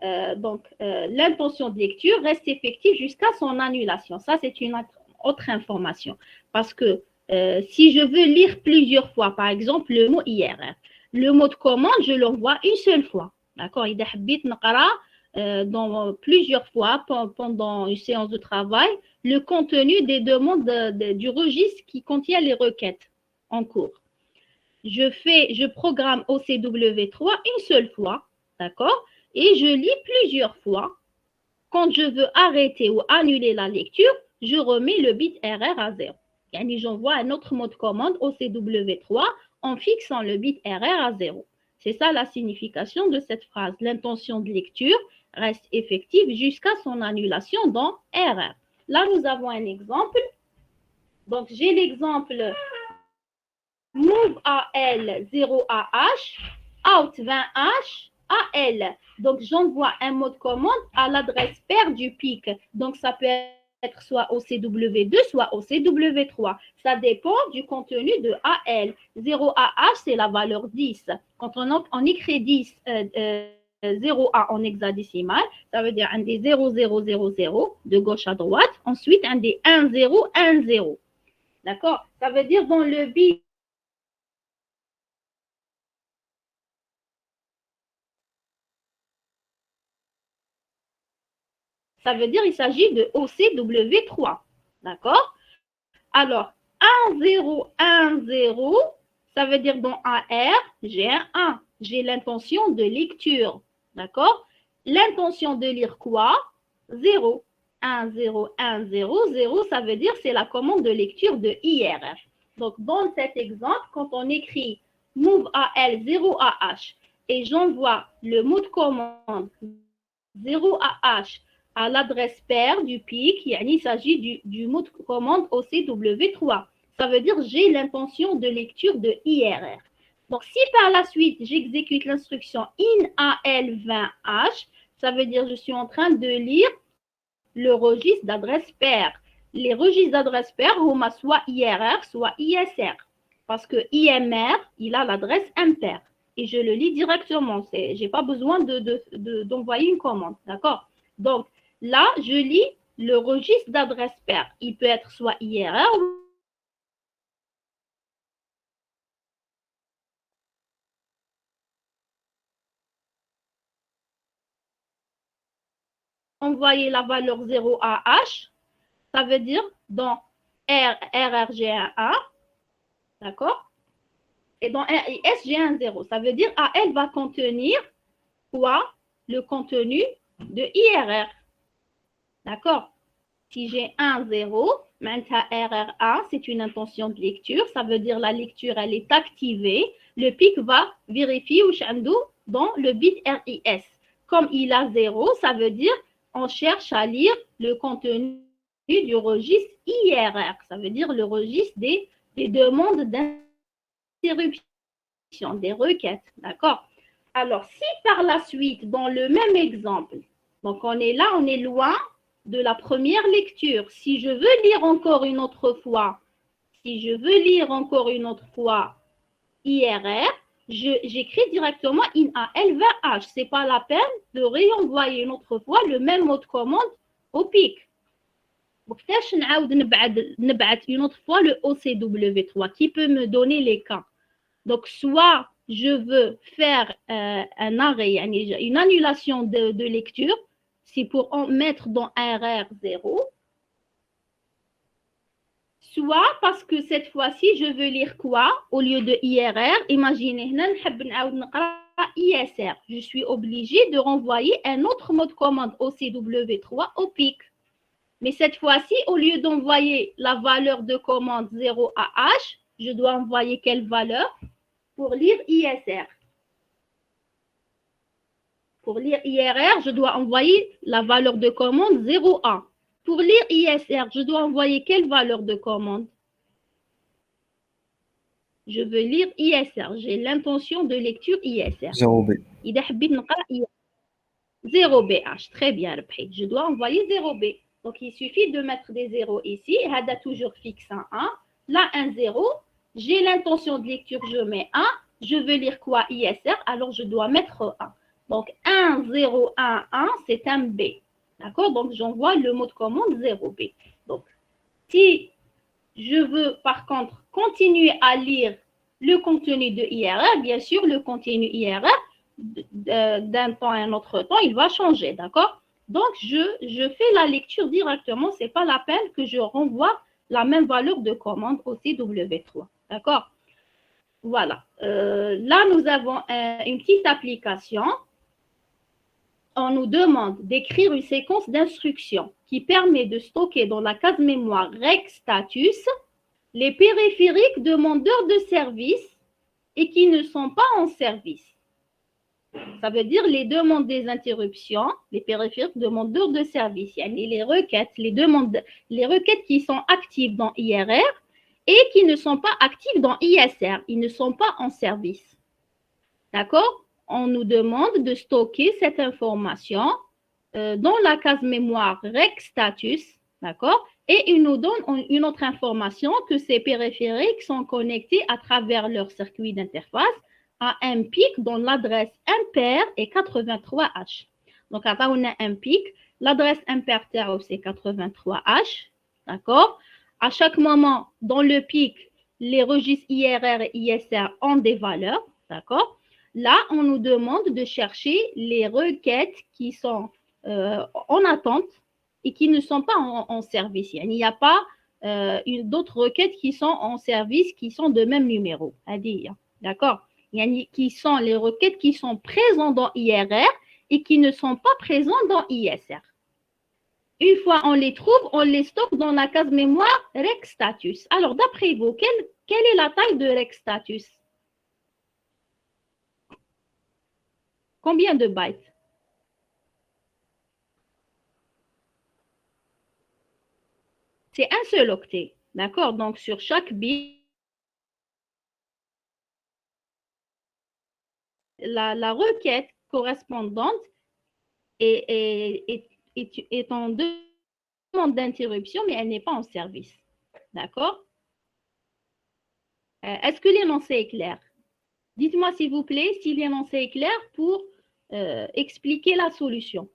L'intention de lecture reste effective jusqu'à son annulation. Ça, c'est une autre information. Parce que si je veux lire plusieurs fois, par exemple, le mot IRR, le mot de commande, je l'envoie une seule fois. D'accord? Il dans plusieurs fois pendant une séance de travail le contenu des demandes du registre qui contient les requêtes en cours. Je programme OCW3 une seule fois, d'accord? Et je lis plusieurs fois. Quand je veux arrêter ou annuler la lecture, je remets le bit RR à 0. Yani j'envoie un autre mot de commande OCW3 en fixant le bit RR à 0. C'est ça la signification de cette phrase. L'intention de lecture reste effective jusqu'à son annulation dans RR. Là, nous avons un exemple. Donc, j'ai l'exemple move AL 0AH, out 20H, AL. Donc, j'envoie un mot de commande à l'adresse paire du PIC. Donc, ça peut être soit OCW2, soit OCW3. Ça dépend du contenu de AL. 0AH, c'est la valeur 10. Quand on écrit 10, 0A en hexadécimal, ça veut dire un des 0, 0, 0, 0, de gauche à droite. Ensuite, un des 1, 0, 1, 0. D'accord? Ça veut dire dans le bit, ça veut dire qu'il s'agit de OCW3. D'accord? Alors, 1, 0, 1, 0, ça veut dire dans AR, j'ai un 1. J'ai l'intention de lecture. D'accord? L'intention de lire quoi? 0. 1, 0, 1, 0, 0, ça veut dire c'est la commande de lecture de IRR. Donc, dans cet exemple, quand on écrit move AL 0AH et j'envoie le mot de commande 0AH à l'adresse paire du PIC, il s'agit du mot de commande OCW3. Ça veut dire j'ai l'intention de lecture de IRR. Donc, si par la suite, j'exécute l'instruction INAL20H, ça veut dire je suis en train de lire le registre d'adresse paire. Les registres d'adresse paire, soit IRR, soit ISR. Parce que IMR, il a l'adresse impair. Et je le lis directement. Je n'ai pas besoin d'envoyer une commande. D'accord? Donc, là, je lis le registre d'adresse paire. Il peut être soit IRR ou envoyer la valeur 0 à H, ça veut dire dans RR, j'ai un A, d'accord? Et dans RIS, j'ai un 0. Ça veut dire AL va contenir quoi? Le contenu de IRR. D'accord? Si j'ai un 0, maintenant RR1, c'est une intention de lecture. Ça veut dire la lecture, elle est activée. Le PIC va vérifier dans le bit RIS. Comme il a 0, ça veut dire on cherche à lire le contenu du registre IRR. Ça veut dire le registre des demandes d'interruption, des requêtes. D'accord? Alors, si par la suite, dans le même exemple, donc on est là, on est loin de la première lecture. Si je veux lire encore une autre fois, IRR, j'écris directement INAL20H. Ce n'est pas la peine de réenvoyer une autre fois le même mot de commande au PIC. وكتاش نعاود نبعث une autre fois le OCW3 qui peut me donner les cas. Donc, soit je veux faire un arrêt, une annulation de lecture. c'est pour en mettre dans RR 0, soit parce que cette fois-ci, je veux lire quoi au lieu de IRR. Imaginez, ISR. Je suis obligée de renvoyer un autre mot de commande OCW3 au pic. Mais cette fois-ci, au lieu d'envoyer la valeur de commande 0 à H, je dois envoyer quelle valeur pour lire ISR? Pour lire IRR, je dois envoyer la valeur de commande 0,1. Pour lire ISR, je dois envoyer quelle valeur de commande? Je veux lire ISR. J'ai l'intention de lecture ISR. 0B. 0BH. Très bien, je dois envoyer 0B. Donc, il suffit de mettre des zéros ici. Hada toujours fixe un 1. Là, un 0. J'ai l'intention de lecture, je mets 1. Je veux lire quoi? ISR. Alors, je dois mettre 1. Donc, 1, 0, 1, 1, c'est un B. D'accord? Donc, j'envoie le mot de commande 0B. Donc, si je veux, par contre, continuer à lire le contenu de IRR, bien sûr, le contenu IRR, d'un temps à un autre temps, il va changer, d'accord? Donc, je fais la lecture directement. Ce n'est pas la peine que je renvoie la même valeur de commande au CW3, d'accord? Voilà. Là, nous avons une petite application. On nous demande d'écrire une séquence d'instructions qui permet de stocker dans la case mémoire rec status les périphériques demandeurs de service et qui ne sont pas en service. Ça veut dire les demandes des interruptions, les périphériques demandeurs de service, les requêtes, les requêtes qui sont actives dans IRR et qui ne sont pas actives dans ISR. Ils ne sont pas en service. D'accord? On nous demande de stocker cette information dans la case mémoire rec status, d'accord? Et il nous donne une autre information que ces périphériques sont connectés à travers leur circuit d'interface à un pic dont l'adresse impair est 83H. Donc, on a un pic, l'adresse impair c'est 83H, d'accord? À chaque moment, dans le pic, les registres IRR et ISR ont des valeurs, d'accord? Là, on nous demande de chercher les requêtes qui sont en attente et qui ne sont pas en service. Il n'y a pas d'autres requêtes qui sont en service qui sont de même numéro. D'accord? Qui sont les requêtes qui sont présentes dans IRR et qui ne sont pas présentes dans ISR. Une fois on les trouve, on les stocke dans la case mémoire rec status. Alors, d'après vous, quelle est la taille de rec status? Combien de bytes? C'est un seul octet. D'accord? Donc, sur chaque bit, la requête correspondante est en demande d'interruption, mais elle n'est pas en service. D'accord? Est-ce que l'énoncé est clair? Dites-moi, s'il vous plaît, si l'énoncé est clair pour expliquer la solution.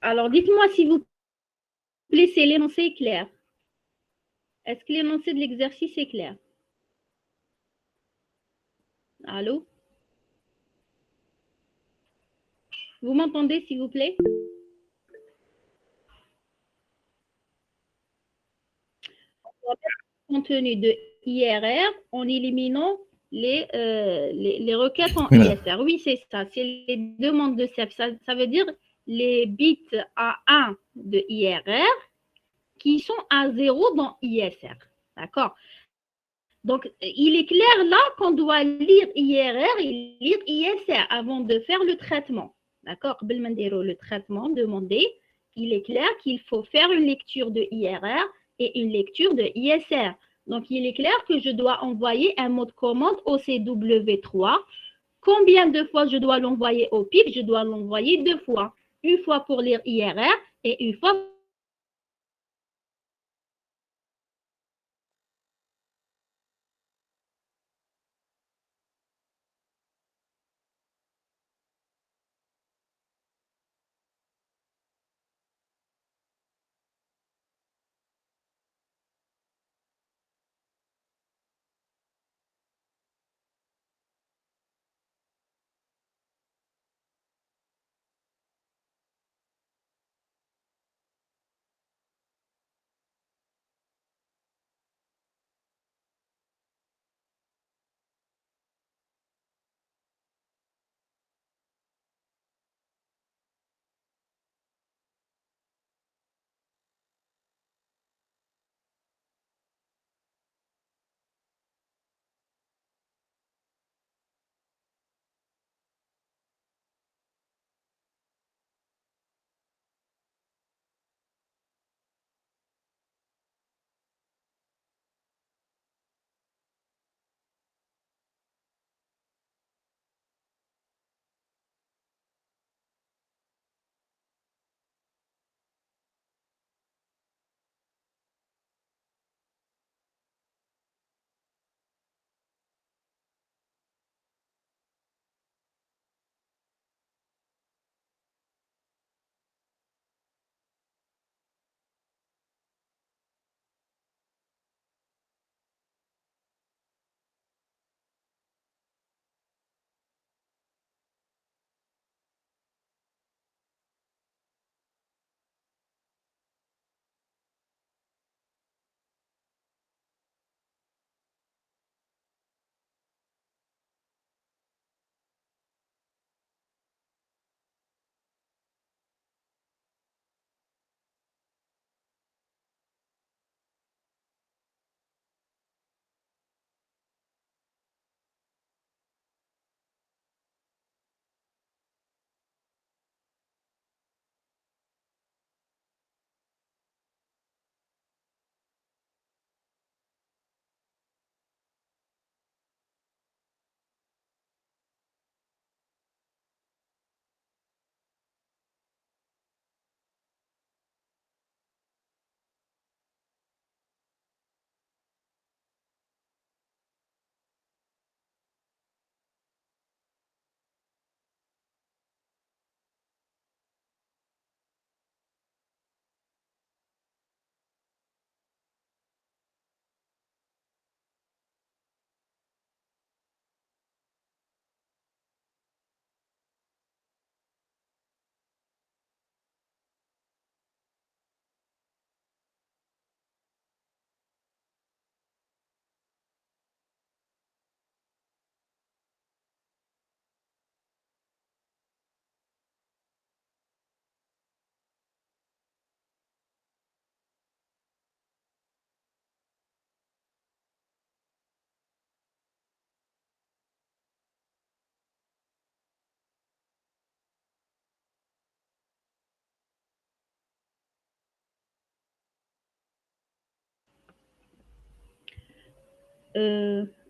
Alors, dites-moi s'il vous plaît, c'est l'énoncé clair. Est-ce que l'énoncé de l'exercice est clair? Allô? Vous m'entendez, s'il vous plaît? On va mettre le contenu de IRR en éliminant les requêtes en Oui, madame. ISR. Oui, c'est ça. C'est les demandes de CEF. Ça veut dire les bits à 1 de IRR qui sont à 0 dans ISR. D'accord? Donc, il est clair là qu'on doit lire IRR et lire ISR avant de faire le traitement. D'accord? Le traitement demandé, il est clair qu'il faut faire une lecture de IRR et une lecture de ISR. Donc, il est clair que je dois envoyer un mot de commande au CW3. Combien de fois je dois l'envoyer au PIC? Je dois l'envoyer 2 fois. Une fois pour lire IRR et une fois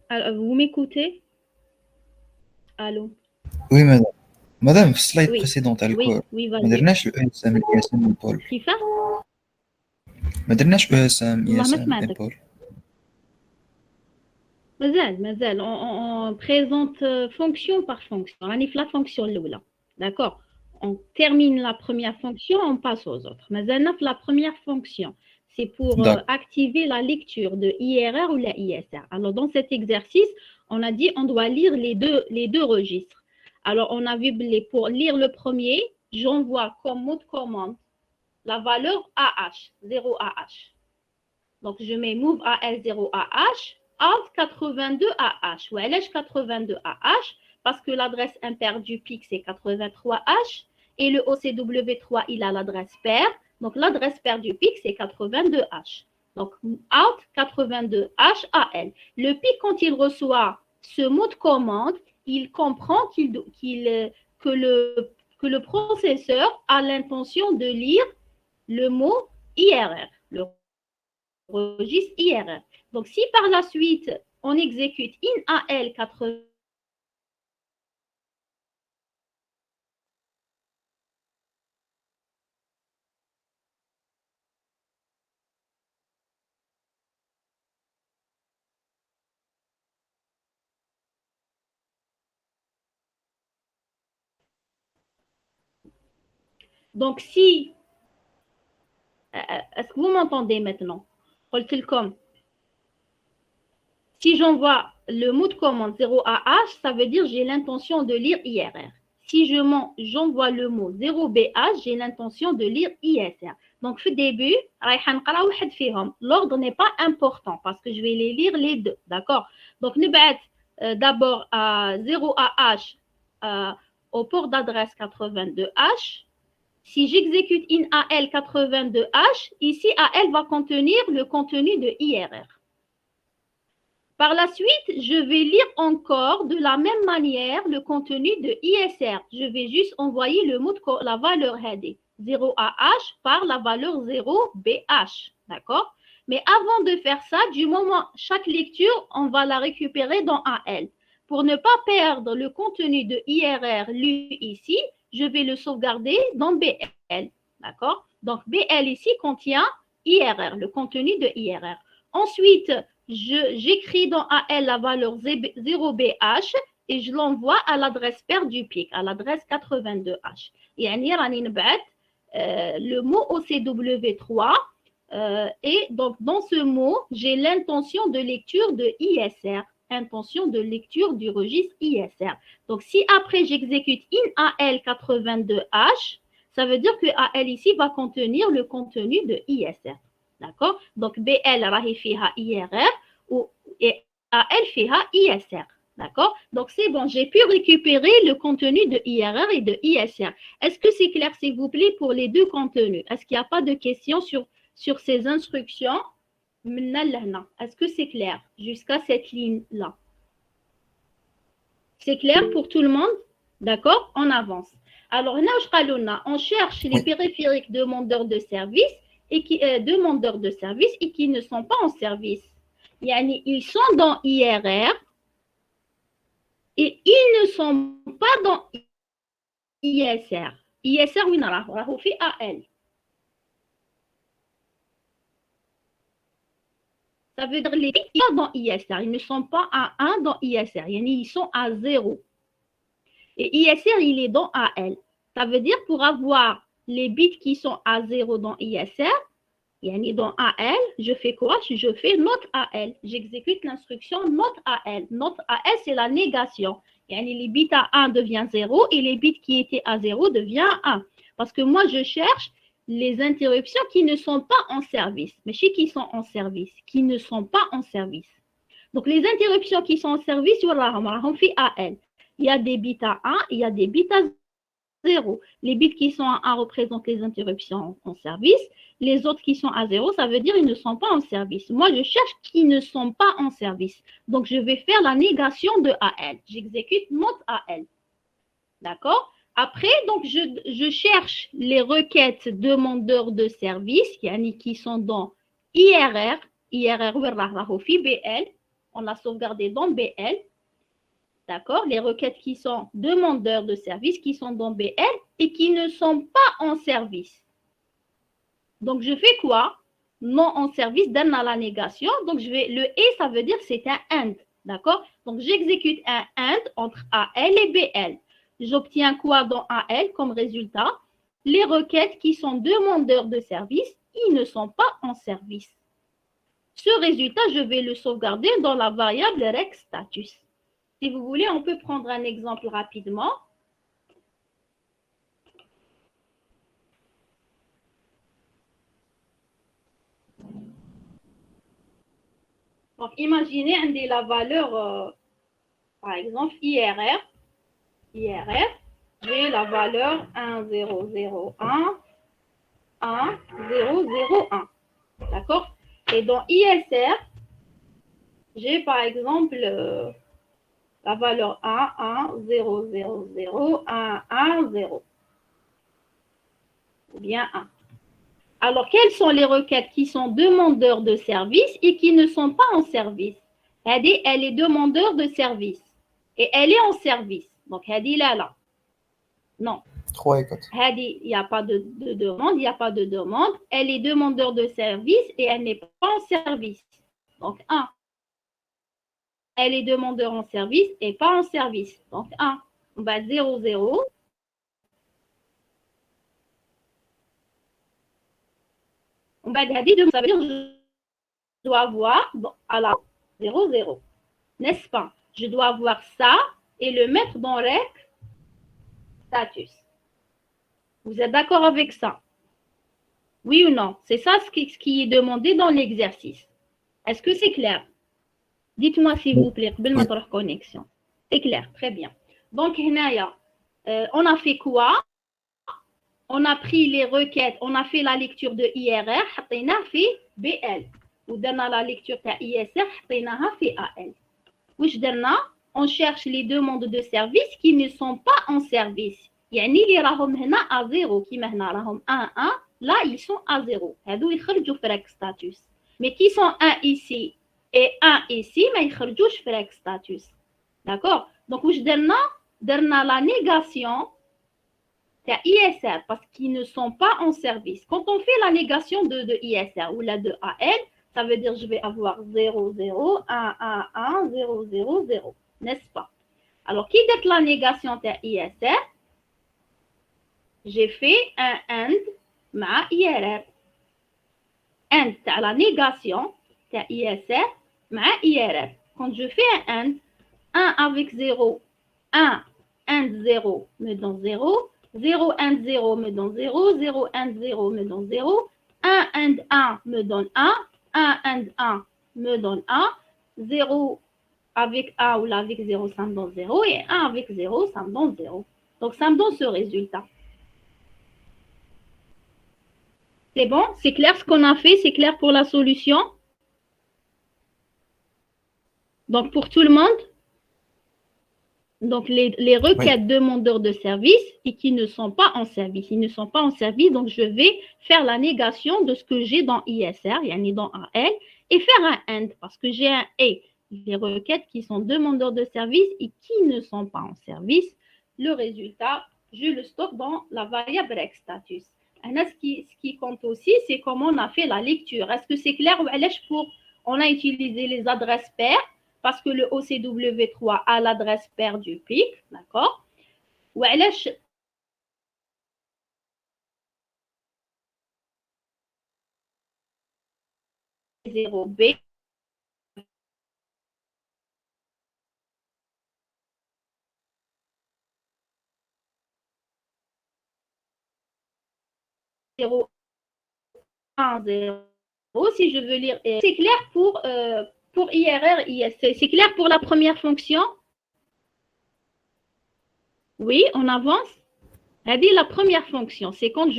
alors, vous m'écoutez? Allô? Oui, madame. Madame, في السلايد Oui, بريسيدونت على oui, الكور oui, ما vas-y. درناش الاو اس ام الاي اس ام امبول كيفاه؟ ما درناش او اس ام اي والله اس ما ام سمعتك. امبول مازال on présente fonction par fonction. راني في la fonction الأولى. D'accord? on termine la première fonction, on passe aux autres. Mais la première fonction, c'est pour activer la lecture de IRR ou la ISR. Alors, dans cet exercice, on a dit on doit lire les deux registres. Alors, on a vu pour lire le premier, j'envoie comme mot de commande la valeur AH, 0AH. Donc, je mets move AL 0AH, alt 82AH. Ou LH 82AH, parce que l'adresse impaire du PIC, c'est 83H. Et le OCW3, il a l'adresse paire. Donc, l'adresse paire du PIC, c'est 82H. Donc, out 82H AL. Le PIC, quand il reçoit ce mot de commande, il comprend que le processeur a l'intention de lire le mot IRR, le registre IRR. Donc, si par la suite, on exécute INAL 80, donc si, est-ce que vous m'entendez maintenant? Si j'envoie le mot de commande 0AH, ça veut dire j'ai l'intention de lire IRR. Si j'envoie le mot 0BH, j'ai l'intention de lire ISR. Donc, au début, l'ordre n'est pas important parce que je vais les lire les deux. D'accord? Donc, nous allons d'abord à 0AH au port d'adresse 82H. Si j'exécute INAL 82H, ici, AL va contenir le contenu de IRR. Par la suite, je vais lire encore de la même manière le contenu de ISR. Je vais juste envoyer la valeur headée 0AH par la valeur 0BH. D'accord? Mais avant de faire ça, du moment chaque lecture, on va la récupérer dans AL. Pour ne pas perdre le contenu de IRR lu ici, je vais le sauvegarder dans BL. D'accord? Donc, BL ici contient IRR, le contenu de IRR. Ensuite, j'écris dans AL la valeur 0BH et je l'envoie à l'adresse paire du PIC, à l'adresse 82H. Le mot OCW3 et donc dans ce mot, j'ai l'intention de lecture de ISR, intention de lecture du registre ISR. Donc si après j'exécute INAL 82H, ça veut dire que AL ici va contenir le contenu de ISR. D'accord? Donc, BL راهي فيها IRR et AL فيها ISR. D'accord? Donc, c'est bon, j'ai pu récupérer le contenu de IRR et de ISR. Est-ce que c'est clair, s'il vous plaît, pour les deux contenus? Est-ce qu'il n'y a pas de questions sur ces instructions? Est-ce que c'est clair jusqu'à cette ligne-là? C'est clair pour tout le monde? D'accord? On avance. Alors, on cherche les périphériques demandeurs de service et demandeurs de service et qui ne sont pas en service. Ils sont dans IRR et ils ne sont pas dans ISR. ISR, oui, on fait AL. Ça veut dire les ils sont dans ISR. Ils ne sont pas à 1 dans ISR. Ils sont à 0. Et ISR, il est dans AL. Ça veut dire pour avoir les bits qui sont à 0 dans ISR, dans AL, je fais quoi? Je fais not AL. J'exécute l'instruction not AL. Not AL, c'est la négation. Les bits à 1 deviennent 0 et les bits qui étaient à 0 deviennent 1. Parce que moi, je cherche les interruptions qui ne sont pas en service. Mais chez qui sont en service? Qui ne sont pas en service. Donc, les interruptions qui sont en service, on fait AL. Il y a des bits à 1, il y a des bits à 0. Les bits qui sont à 1 représentent les interruptions en service. Les autres qui sont à 0, ça veut dire qu'ils ne sont pas en service. Moi, je cherche qui ne sont pas en service. Donc, je vais faire la négation de AL. J'exécute not AL. D'accord? Après, donc, je cherche les requêtes demandeurs de service qui sont dans IRR. IRR, BL. On l'a sauvegardé dans BL. D'accord? Les requêtes qui sont demandeurs de service, qui sont dans BL et qui ne sont pas en service. Donc, je fais quoi? Non en service, donne à la négation. Donc, le et, ça veut dire que c'est un AND. D'accord? Donc, j'exécute un AND entre AL et BL. j'obtiens quoi dans AL comme résultat? Les requêtes qui sont demandeurs de service, ils ne sont pas en service. Ce résultat, je vais le sauvegarder dans la variable rec_status. Si vous voulez, on peut prendre un exemple rapidement. Donc, imaginez la valeur, par exemple, IRR. IRR, j'ai la valeur 1001, 1001. D'accord? Et dans ISR, j'ai par exemple la valeur 110001110 ou bien 1. Alors, quelles sont les requêtes qui sont demandeurs de service et qui ne sont pas en service? Elle est demandeur de service et elle est en service. Donc, elle dit là. Non. 3 et 4. Il n'y a pas de demande, il n'y a pas de demande. Elle est demandeur de service et elle n'est pas en service. Donc, 1. Elle est demandeur en service et pas en service. Donc, 1. On va 0, 0. On va dire, ça veut dire que je dois avoir à la 0, 0. N'est-ce pas? Je dois avoir ça et le mettre dans rec status. Vous êtes d'accord avec ça? Oui ou non? C'est ça ce qui est demandé dans l'exercice. Est-ce que c'est clair? Dites-moi s'il vous plaît, connexion. C'est clair, très bien. Donc, on a fait quoi? On a pris les requêtes, on a fait la lecture de IRR, on a fait BL. Ou dans la lecture de ISR, on a fait AL. On cherche les demandes de service qui ne sont pas en service. يعني اللي راهم هنا à 0 كيما هنا راهم 1 1 là ils sont à 0 هادو يخرجوا في rec status. Mais qui sont 1 ici et 1 ici ما يخرجوش في rec status. D'accord? Donc واش درنا la négation de ISR parce qu'ils ne sont pas en service. Quand on fait la négation de ISR ou la de AL, ça veut dire que je vais avoir 0 0 1 1 1 0 0 0, n'est-ce pas? Alors qui dit la négation de ISR? J'ai fait un AND مع IRR. AND à la négation de ISR مع IRR. Quand je fais un AND, 1 avec 0, 1 AND 0 me donne 0, 0 AND 0 me donne 0, 0 AND 0 me donne 0, 1 AND 1 me donne 1, 1 AND 1 me donne 1, 0 avec 1 ou avec 0, ça me donne 0, et 1 avec 0, ça me donne 0. Donc, ça me donne ce résultat. C'est bon? C'est clair ce qu'on a fait? C'est clair pour la solution? Donc, pour tout le monde? Donc, les requêtes demandeurs de service et qui ne sont pas en service. Ils ne sont pas en service, donc je vais faire la négation de ce que j'ai dans ISR, yani dans AL, et faire un AND parce que j'ai un et. Les requêtes qui sont demandeurs de service et qui ne sont pas en service. Le résultat, je le stocke dans la variable rec_status. Ce qui compte aussi, c'est comment on a fait la lecture. Est-ce que c'est clair? On a utilisé les adresses paires parce que le OCW3 a l'adresse paire du PIC, d'accord? Ou 0B zéro 1 0. Si je veux lire, c'est clair pour IRR, ISC. C'est clair pour la première fonction? Oui, on avance. Elle dit la première fonction, c'est quand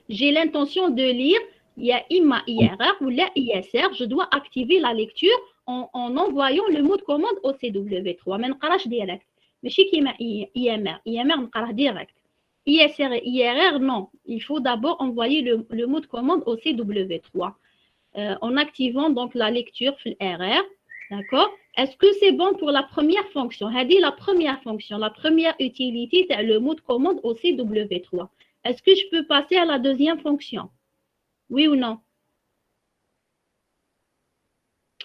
j'ai l'intention de lire, il y a IMA IRR ou la ISR, je dois activer la lecture en envoyant le mot de commande au CW3. Mais je direct. Mais chez IMR, IMR, direct. ISR et IRR, non. Il faut d'abord envoyer le mot de commande au CW3 en activant donc la lecture RR. D'accord? Est-ce que c'est bon pour la première fonction? La première fonction, la première utilité, c'est le mot de commande au CW3. Est-ce que je peux passer à la deuxième fonction? Oui ou non?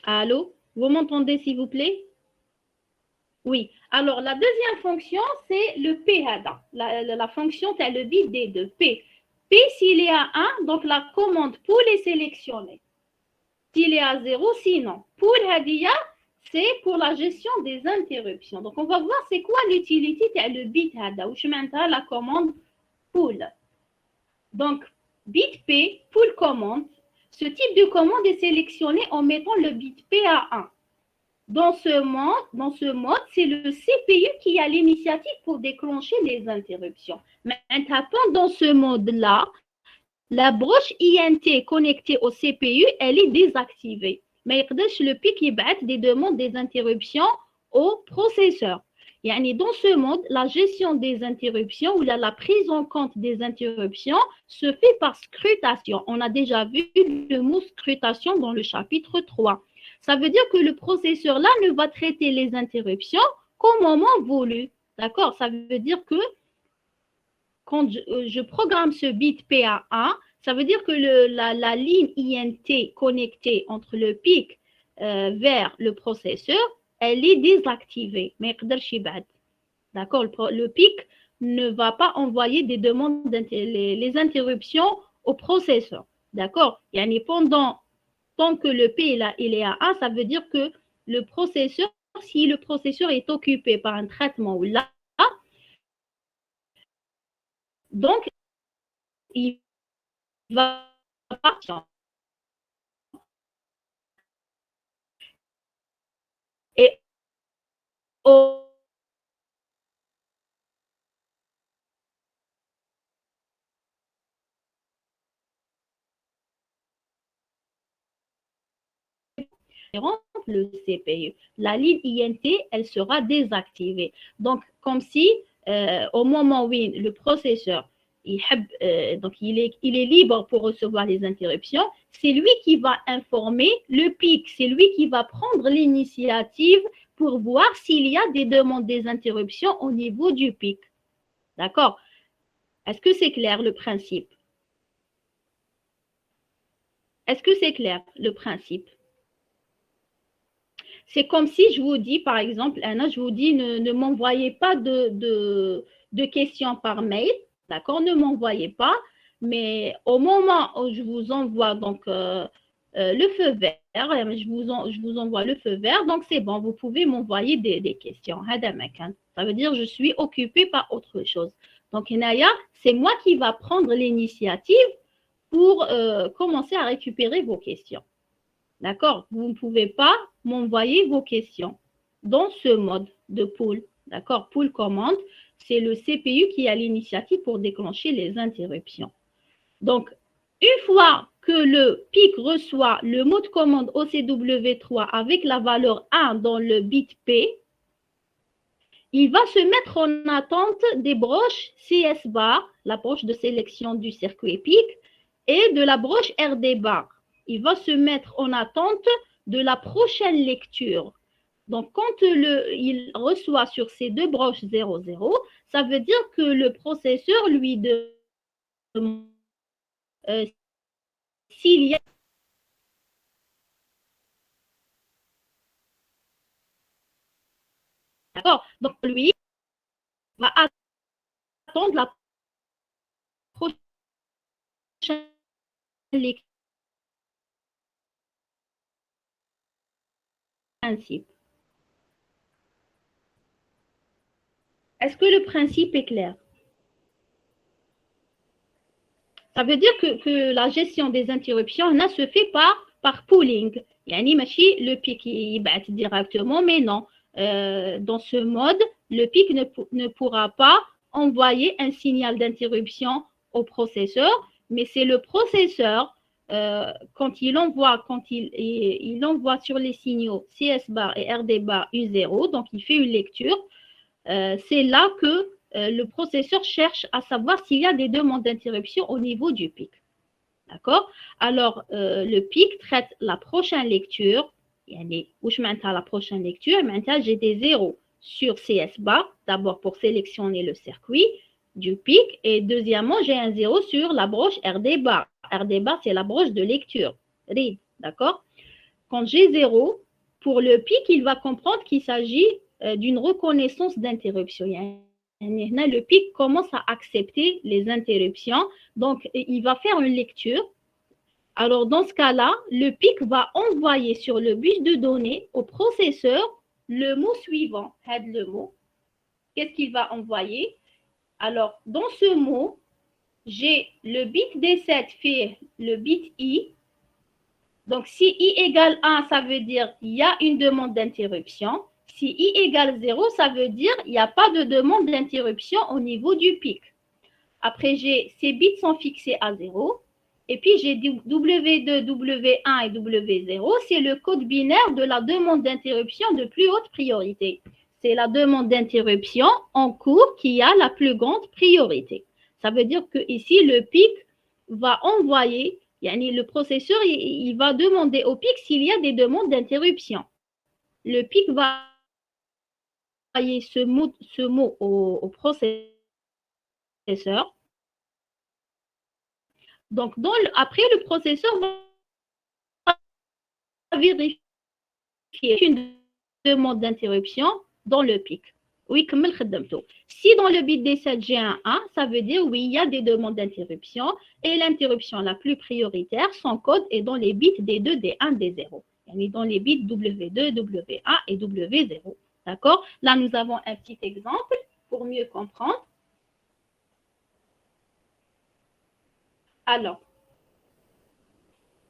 Allô? Vous m'entendez s'il vous plaît? Oui. Alors, la deuxième fonction, c'est le P هذا. La fonction, c'est le bit D2, P. P, s'il est à 1, donc la commande pool est sélectionnée. S'il est à 0, sinon. Pool هذه, c'est pour la gestion des interruptions. Donc, on va voir c'est quoi l'utilité de le bit هذا. وش معناتها la commande pool. Donc, bit P, pool commande. Ce type de commande est sélectionné en mettant le bit P à 1. Dans ce mode, c'est le CPU qui a l'initiative pour déclencher les interruptions. Maintenant, pendant ce mode-là, la broche INT connectée au CPU, elle est désactivée. Mais le PIC يبعث des demandes des interruptions au processeur. Yani dans ce mode, la gestion des interruptions ou la prise en compte des interruptions se fait par scrutation. On a déjà vu le mot scrutation dans le chapitre 3. Ça veut dire que le processeur là ne va traiter les interruptions qu'au moment voulu. D'accord? Ça veut dire que quand je programme ce bit P à 1, ça veut dire que la ligne INT connectée entre le PIC vers le processeur, elle est désactivée. Mais d'accord? Le PIC ne va pas envoyer des demandes, les interruptions au processeur. D'accord? Yani tant que le P il est à 1, ça veut dire que le processeur, si le processeur est occupé par un traitement ou là, donc il va pas. Et au le CPU. La ligne INT, elle sera désactivée. Donc, comme si au moment où le processeur donc il est libre pour recevoir les interruptions, c'est lui qui va informer le PIC, c'est lui qui va prendre l'initiative pour voir s'il y a des demandes des interruptions au niveau du PIC. D'accord? Est-ce que c'est clair le principe? Est-ce que c'est clair le principe? C'est comme si je vous dis, par exemple, Anna, je vous dis, ne m'envoyez pas de questions par mail, d'accord? Ne m'envoyez pas, mais au moment où je vous envoie donc le feu vert, je vous envoie le feu vert, donc c'est bon, vous pouvez m'envoyer des questions. Ça veut dire que je suis occupée par autre chose. Donc, Naya, c'est moi qui va prendre l'initiative pour commencer à récupérer vos questions. D'accord? Vous ne pouvez pas m'envoyer vos questions dans ce mode de pool. D'accord? Pool commande, c'est le CPU qui a l'initiative pour déclencher les interruptions. Donc, une fois que le PIC reçoit le mot de commande OCW3 avec la valeur 1 dans le bit P, il va se mettre en attente des broches CS bar, la broche de sélection du circuit PIC, et de la broche RD bar. Il va se mettre en attente de la prochaine lecture. Donc, quand il reçoit sur ces deux broches 00, ça veut dire que le processeur lui demande s'il y a d'accord. Donc, lui va attendre la prochaine lecture. Principe. Est-ce que le principe est clair? Ça veut dire que la gestion des interruptions se fait par pooling. Yani, le PIC il bat directement, mais non. Dans ce mode, le PIC ne pourra pas envoyer un signal d'interruption au processeur, mais c'est le processeur, quand il envoie sur les signaux CS bar et RD bar U0, donc il fait une lecture, c'est là que le processeur cherche à savoir s'il y a des demandes d'interruption au niveau du PIC. D'accord? Alors, le PIC traite la prochaine lecture. Où je m'entends la prochaine lecture, maintenant j'ai des zéros sur CS bar, d'abord pour sélectionner le circuit du PIC, et deuxièmement, j'ai un 0 sur la broche RD bar. RD bar, c'est la broche de lecture. Read, d'accord? Quand j'ai 0, pour le PIC, il va comprendre qu'il s'agit d'une reconnaissance d'interruption. Le PIC commence à accepter les interruptions, donc il va faire une lecture. Alors, dans ce cas-là, le PIC va envoyer sur le bus de données au processeur le mot suivant. Le mot. Qu'est-ce qu'il va envoyer? Alors, dans ce mot, j'ai le bit D7 fait le bit I. Donc, si I égale 1, ça veut dire qu'il y a une demande d'interruption. Si I égale 0, ça veut dire qu'il n'y a pas de demande d'interruption au niveau du PIC. Après, ces bits sont fixés à 0. Et puis, j'ai W2, W1 et W0. C'est le code binaire de la demande d'interruption de plus haute priorité. C'est la demande d'interruption en cours qui a la plus grande priorité. Ça veut dire que ici, le PIC va envoyer, le processeur, il va demander au PIC s'il y a des demandes d'interruption. Le PIC va envoyer ce mot au processeur. Donc, après, le processeur va vérifier une demande d'interruption dans le PIC. Oui, comme le khadamto. Si dans le bit D7 j'ai un 1, ça veut dire oui, il y a des demandes d'interruption et l'interruption la plus prioritaire, son code est dans les bits D2, D1, D0. Dans les bits W2, W1 et W0. D'accord? Là, nous avons un petit exemple pour mieux comprendre. Alors,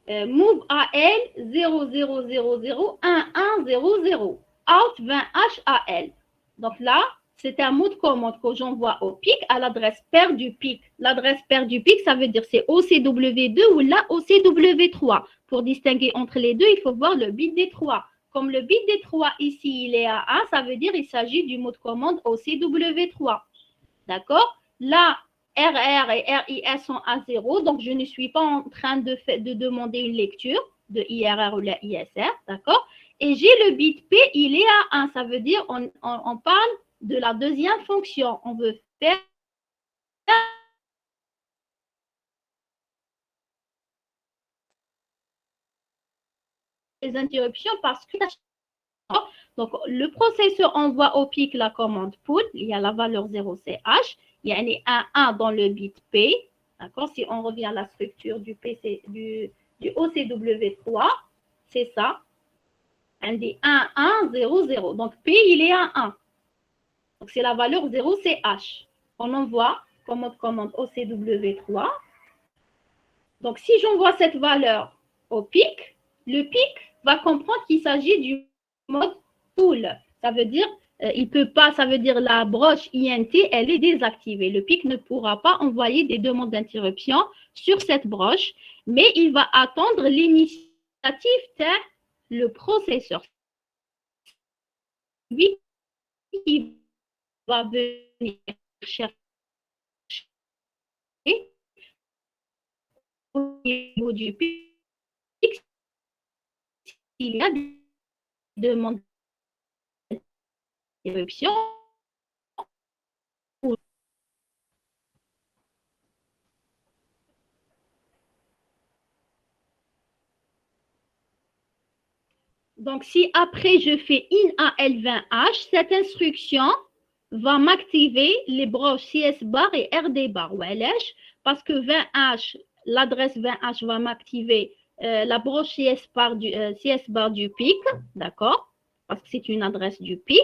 move AL 00001100 out 20H AL. Donc là, c'est un mot de commande que j'envoie au PIC à l'adresse paire du PIC. L'adresse paire du PIC, ça veut dire c'est OCW2 ou là OCW3. Pour distinguer entre les deux, il faut voir le bit D3. Comme le bit D3 ici, il est à 1, ça veut dire qu'il s'agit du mot de commande OCW3. D'accord? Là, RR et RIS sont à 0, donc je ne suis pas en train de demander une lecture de IRR ou la ISR, d'accord? Et j'ai le bit P, il est à 1, ça veut dire on parle de la deuxième fonction. On veut faire les interruptions parce que donc le processeur envoie au PIC la commande pull, il y a la valeur 0CH, il y a un 1 dans le bit P, d'accord? Si on revient à la structure du PC du OCW3, c'est ça. Un des 1, 1, 0, 0. Donc P, il est à 1. Donc c'est la valeur 0CH. On envoie comme commande OCW3. Donc si j'envoie cette valeur au PIC, le PIC va comprendre qu'il s'agit du mode pull. Ça veut dire, il peut pas, ça veut dire la broche INT, elle est désactivée. Le PIC ne pourra pas envoyer des demandes d'interruption sur cette broche, mais il va attendre l'initiative de le processeur. Lui, il va venir chercher au niveau du PIC s'il y a des demandes d'interruption. Donc, si après je fais IN-AL20H, cette instruction va m'activer les broches CS bar et RD bar. Parce que 20H, l'adresse 20H va m'activer la broche CS bar du PIC, d'accord? Parce que c'est une adresse du PIC.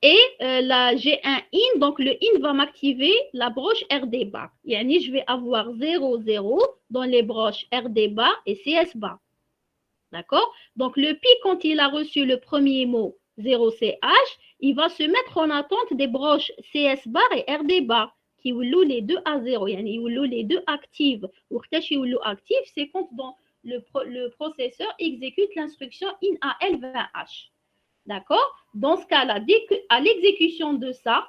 Et j'ai un IN, donc le IN va m'activer la broche RD bar. Yani, je vais avoir 0, 0 dans les broches RD bar et CS bar. D'accord? Donc, le PIC, quand il a reçu le premier mot 0CH, il va se mettre en attente des broches CS bar et RD bar qui ont les deux à 0. Yani, ils ont les deux actives. Ou active, c'est quand le processeur exécute l'instruction INAL20H. D'accord? Dans ce cas-là, à l'exécution de ça,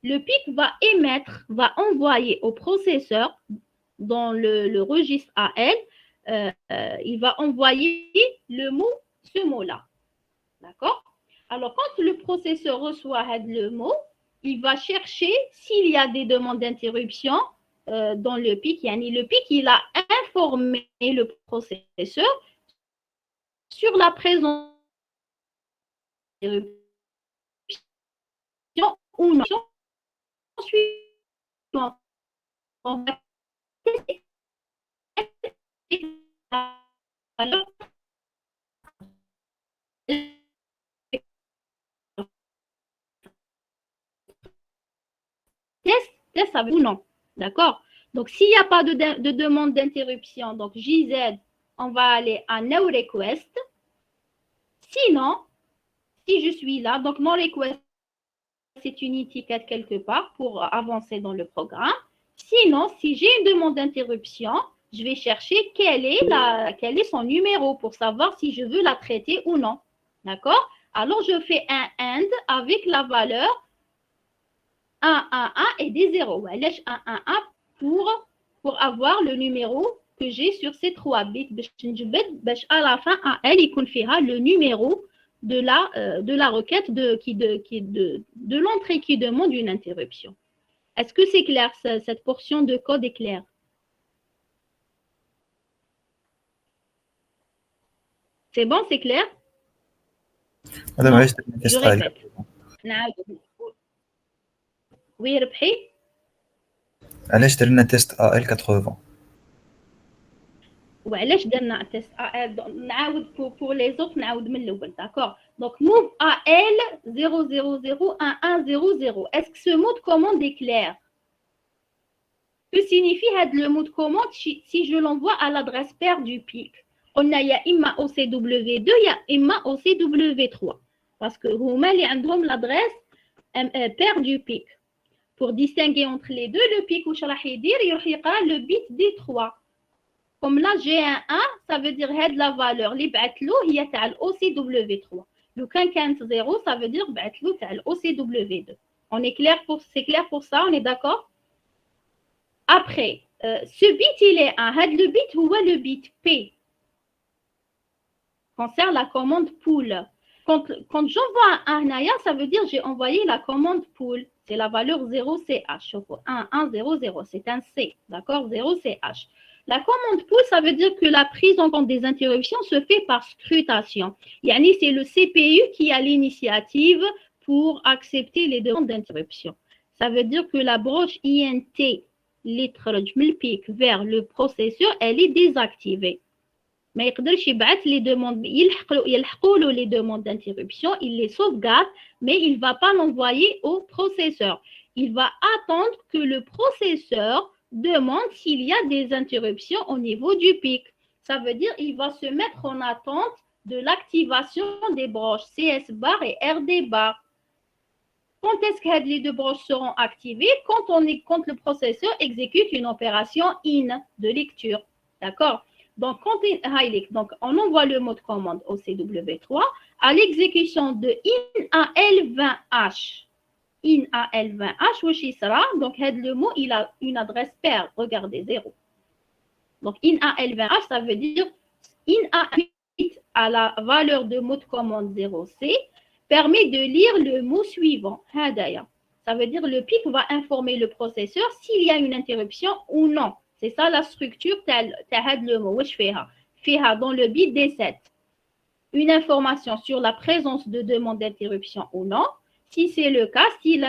le PIC va va envoyer au processeur dans le registre AL, il va envoyer ce mot-là. D'accord? Alors, quand le processeur reçoit le mot, il va chercher s'il y a des demandes d'interruption dans le PIC. Le PIC, il a informé le processeur sur la présence d'interruption ou non. Suivante. On va tester alors, test ça ou non. D'accord? Donc, s'il n'y a pas de demande d'interruption, donc JZ, on va aller à No Request. Sinon, si je suis là, donc No Request, c'est une étiquette quelque part pour avancer dans le programme. Sinon, si j'ai une demande d'interruption, je vais chercher quel est son numéro pour savoir si je veux la traiter ou non. D'accord? Alors, je fais un AND avec la valeur 1, 1, 1 et des 0. 1, 1, 1 pour avoir le numéro que j'ai sur ces 3 bits. À la fin, AL, il confirmera le numéro de la requête de l'entrée qui demande une interruption. Est-ce que c'est clair, cette portion de code est claire? C'est bon, c'est clair? مادام علاش درنا Je تيست répète. Oui, ربحي. علاش درنا تيست AL 80 وعلاش درنا تيست نعاود pour les autres نعاود من الاول d'accord donc move AL 0001100 est-ce que ce mot de commande est clair? Que signifie le mot de commande si je l'envoie à l'adresse paire du PIC? On a يا إما OCW2 يا إما OCW3 parce que هما اللي عندهم l'adresse paire du PIC. Pour distinguer entre les deux, le PIC واش راح يدير يروح يقرا le bit des 3. Comme là, j'ai un 1, ça veut dire que la valeur اللي بعت له هي تاع OCW3. لو كان 0, ça veut dire بعت له تاع OCW2. On est clair c'est clair pour ça, on est d'accord? Après, ce bit il est 1, le bit هو le bit P. Concerne la commande pool. Quand j'envoie un هنايا, ça veut dire j'ai envoyé la commande pool. C'est la valeur 0CH. 1, 1, 0, 0. C'est un C. D'accord? 0CH. La commande pool, ça veut dire que la prise en compte des interruptions se fait par scrutation. Yani, c'est le CPU qui a l'initiative pour accepter les demandes d'interruption. Ça veut dire que la broche INT, pic vers le processeur, elle est désactivée. Mais il les demandes, les demandes d'interruption, il les sauvegarde, mais il ne va pas l'envoyer au processeur. Il va attendre que le processeur demande s'il y a des interruptions au niveau du pic. Ça veut dire qu'il va se mettre en attente de l'activation des broches CS bar et RD bar. Quand est-ce que les deux broches seront activées? Quand le processeur exécute une opération IN de lecture. D'accord? Donc, donc, on envoie le mot de commande au CW3 à l'exécution de INAL20H. INAL20H, donc le mot, il a une adresse paire, regardez, 0. Donc, INAL20H, ça veut dire INA8 à la valeur de mot de commande 0C permet de lire le mot suivant. Ça veut dire le PIC va informer le processeur s'il y a une interruption ou non. C'est ça la structure le mot. Dans le bit D7. Une information sur la présence de demande d'interruption ou non. Si c'est le cas, s'il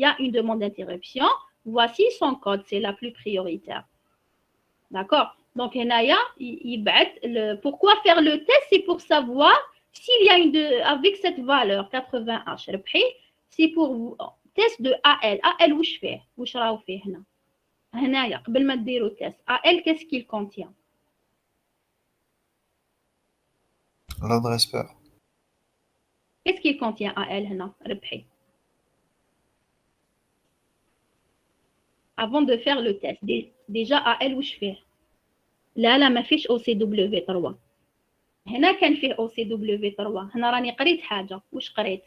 y a une demande d'interruption, voici son code. C'est la plus prioritaire. D'accord? Donc, pourquoi faire le test? C'est pour savoir s'il y a avec cette valeur 80H. C'est pour test de AL. AL, où je fais? Où je fais? هنايا قبل ما ديروا التست AL qu'est-ce qu'il contient? l'adresse paire. Qu'est-ce qu'il contient AL هنا ربحي? Avant de faire le test déjà AL واش فيه؟ لا ما فيش OCW3. هنا كان فيه OCW3. هنا راني قريت حاجة. واش قريت؟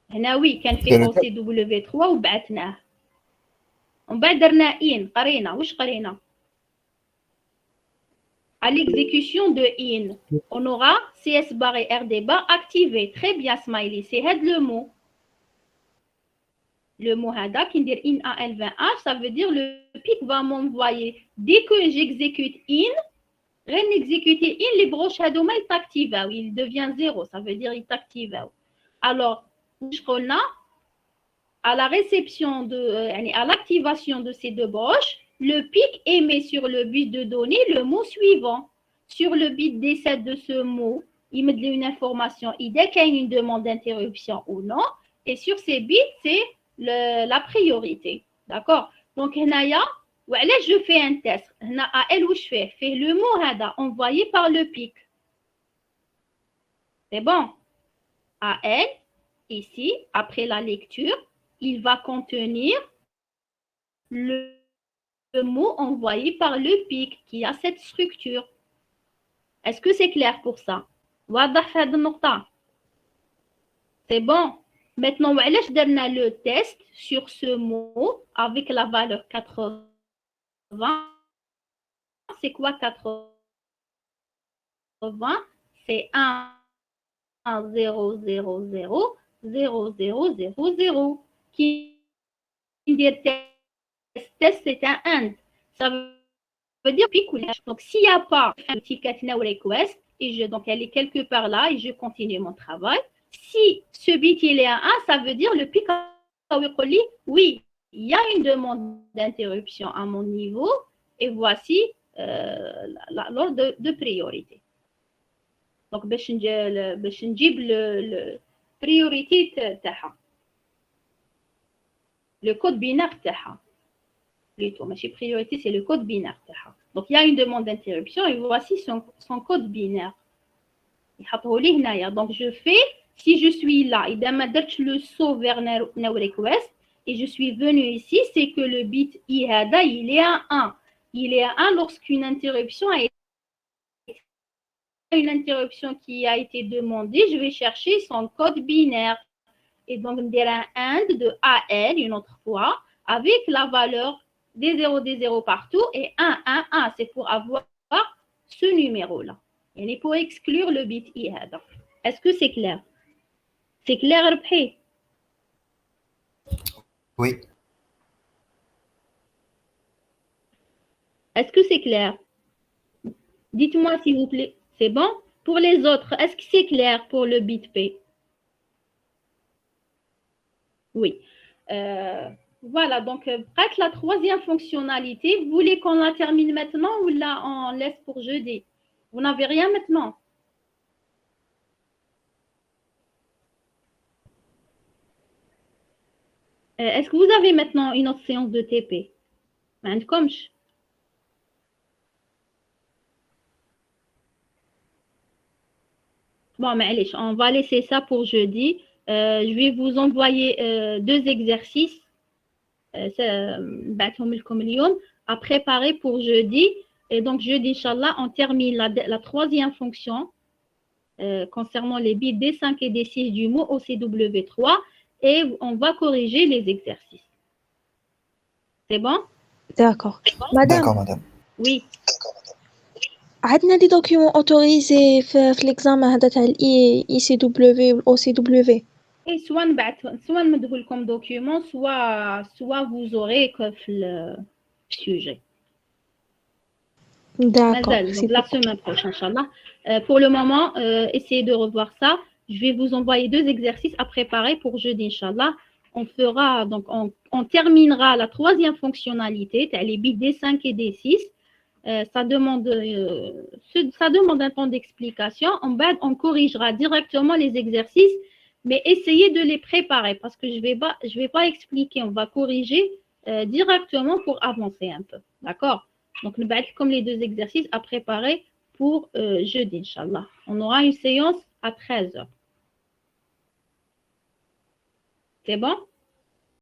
هنا وي كان فيه OCW3 وبعثناه. ومن بعد درنا إن قرينا. واش قرينا؟ À l'exécution de IN, on aura CS bar et RD bar activé. Très bien, Smiley. C'est le mot. Le mot hada qui dit IN AL20H, ça veut dire le PIC va m'envoyer. Dès que j'exécute IN, exécuter IN, les broches hadouma est activé. Il devient 0, ça veut dire il est activé. Alors, à la réception à l'activation de ces deux broches, le PIC émet sur le bit de données le mot suivant. Sur le bit D7 de ce mot, il met une information idée qu'il y a une demande d'interruption ou non. Et sur ces bits, c'est la priorité. D'accord? Donc, là, je fais un test. À elle, où je fais le mot envoyé par le PIC. C'est bon? À elle, ici, après la lecture, il va contenir le mot envoyé par le PIC qui a cette structure. Est-ce que c'est clair pour ça? C'est bon. Maintenant, je donne le test sur ce mot avec la valeur 80. C'est quoi 80? C'est 1, 0, 0, 0, 0, 0, 0, 0. Qui dit test, c'est un AND. Ça veut dire picoulage. Donc, s'il n'y a pas un petit catena request, donc elle est quelque part là et je continue mon travail. Si ce bit il est à 1, ça veut dire le pic, oui, il y a une demande d'interruption à mon niveau et voici l'ordre de priorité. Donc, باش نجيب le priorité تاعها. Le code binaire تاعها. Plutôt, mais priorité, c'est le code binaire تاعها. Donc, il y a une demande d'interruption et voici son code binaire. Donc, je fais, si je suis là, et dans le saut vers no request, et je suis venu ici, c'est que le bit il est à 1. Il est à 1 lorsqu'une interruption qui a été demandée, je vais chercher son code binaire. Et donc, on dirait un AND de AL une autre fois, avec la valeur des 0 partout et 1, 1, 1. C'est pour avoir ce numéro-là. Et pour exclure le bit IHADA. Est-ce que c'est clair? C'est clair, Rbhi? Oui. Est-ce que c'est clair? Dites-moi s'il vous plaît. C'est bon? Pour les autres, est-ce que c'est clair pour le bit P? Oui. Voilà, donc prête la troisième fonctionnalité. Vous voulez qu'on la termine maintenant ou là on laisse pour jeudi? Vous n'avez rien maintenant? Est-ce que vous avez maintenant une autre séance de TP? Bon, mais allez, on va laisser ça pour jeudi. Je vais vous envoyer deux exercices à préparer pour jeudi. Et donc, jeudi, Inch'Allah, on termine la troisième fonction concernant les bits D5 et D6 du mot OCW3 et on va corriger les exercices. C'est bon? D'accord. Madame. D'accord, madame. Oui. عندنا des documents autorisés في l'examen هذا تاع ICW و OCW. Et soit nous comme document, soit vous aurez que le sujet. D'accord. Donc, la semaine prochaine, Inch'Allah. Pour le moment, essayez de revoir ça. Je vais vous envoyer deux exercices à préparer pour jeudi, Inch'Allah. On fera, donc, on terminera la troisième fonctionnalité, les bits D5 et D6. Ça demande un temps d'explication. En bas, on corrigera directement les exercices, mais essayez de les préparer parce que je vais pas expliquer. On va corriger directement pour avancer un peu. D'accord? Donc, nous allons comme les deux exercices à préparer pour jeudi, Inch'Allah. On aura une séance à 13h. C'est bon?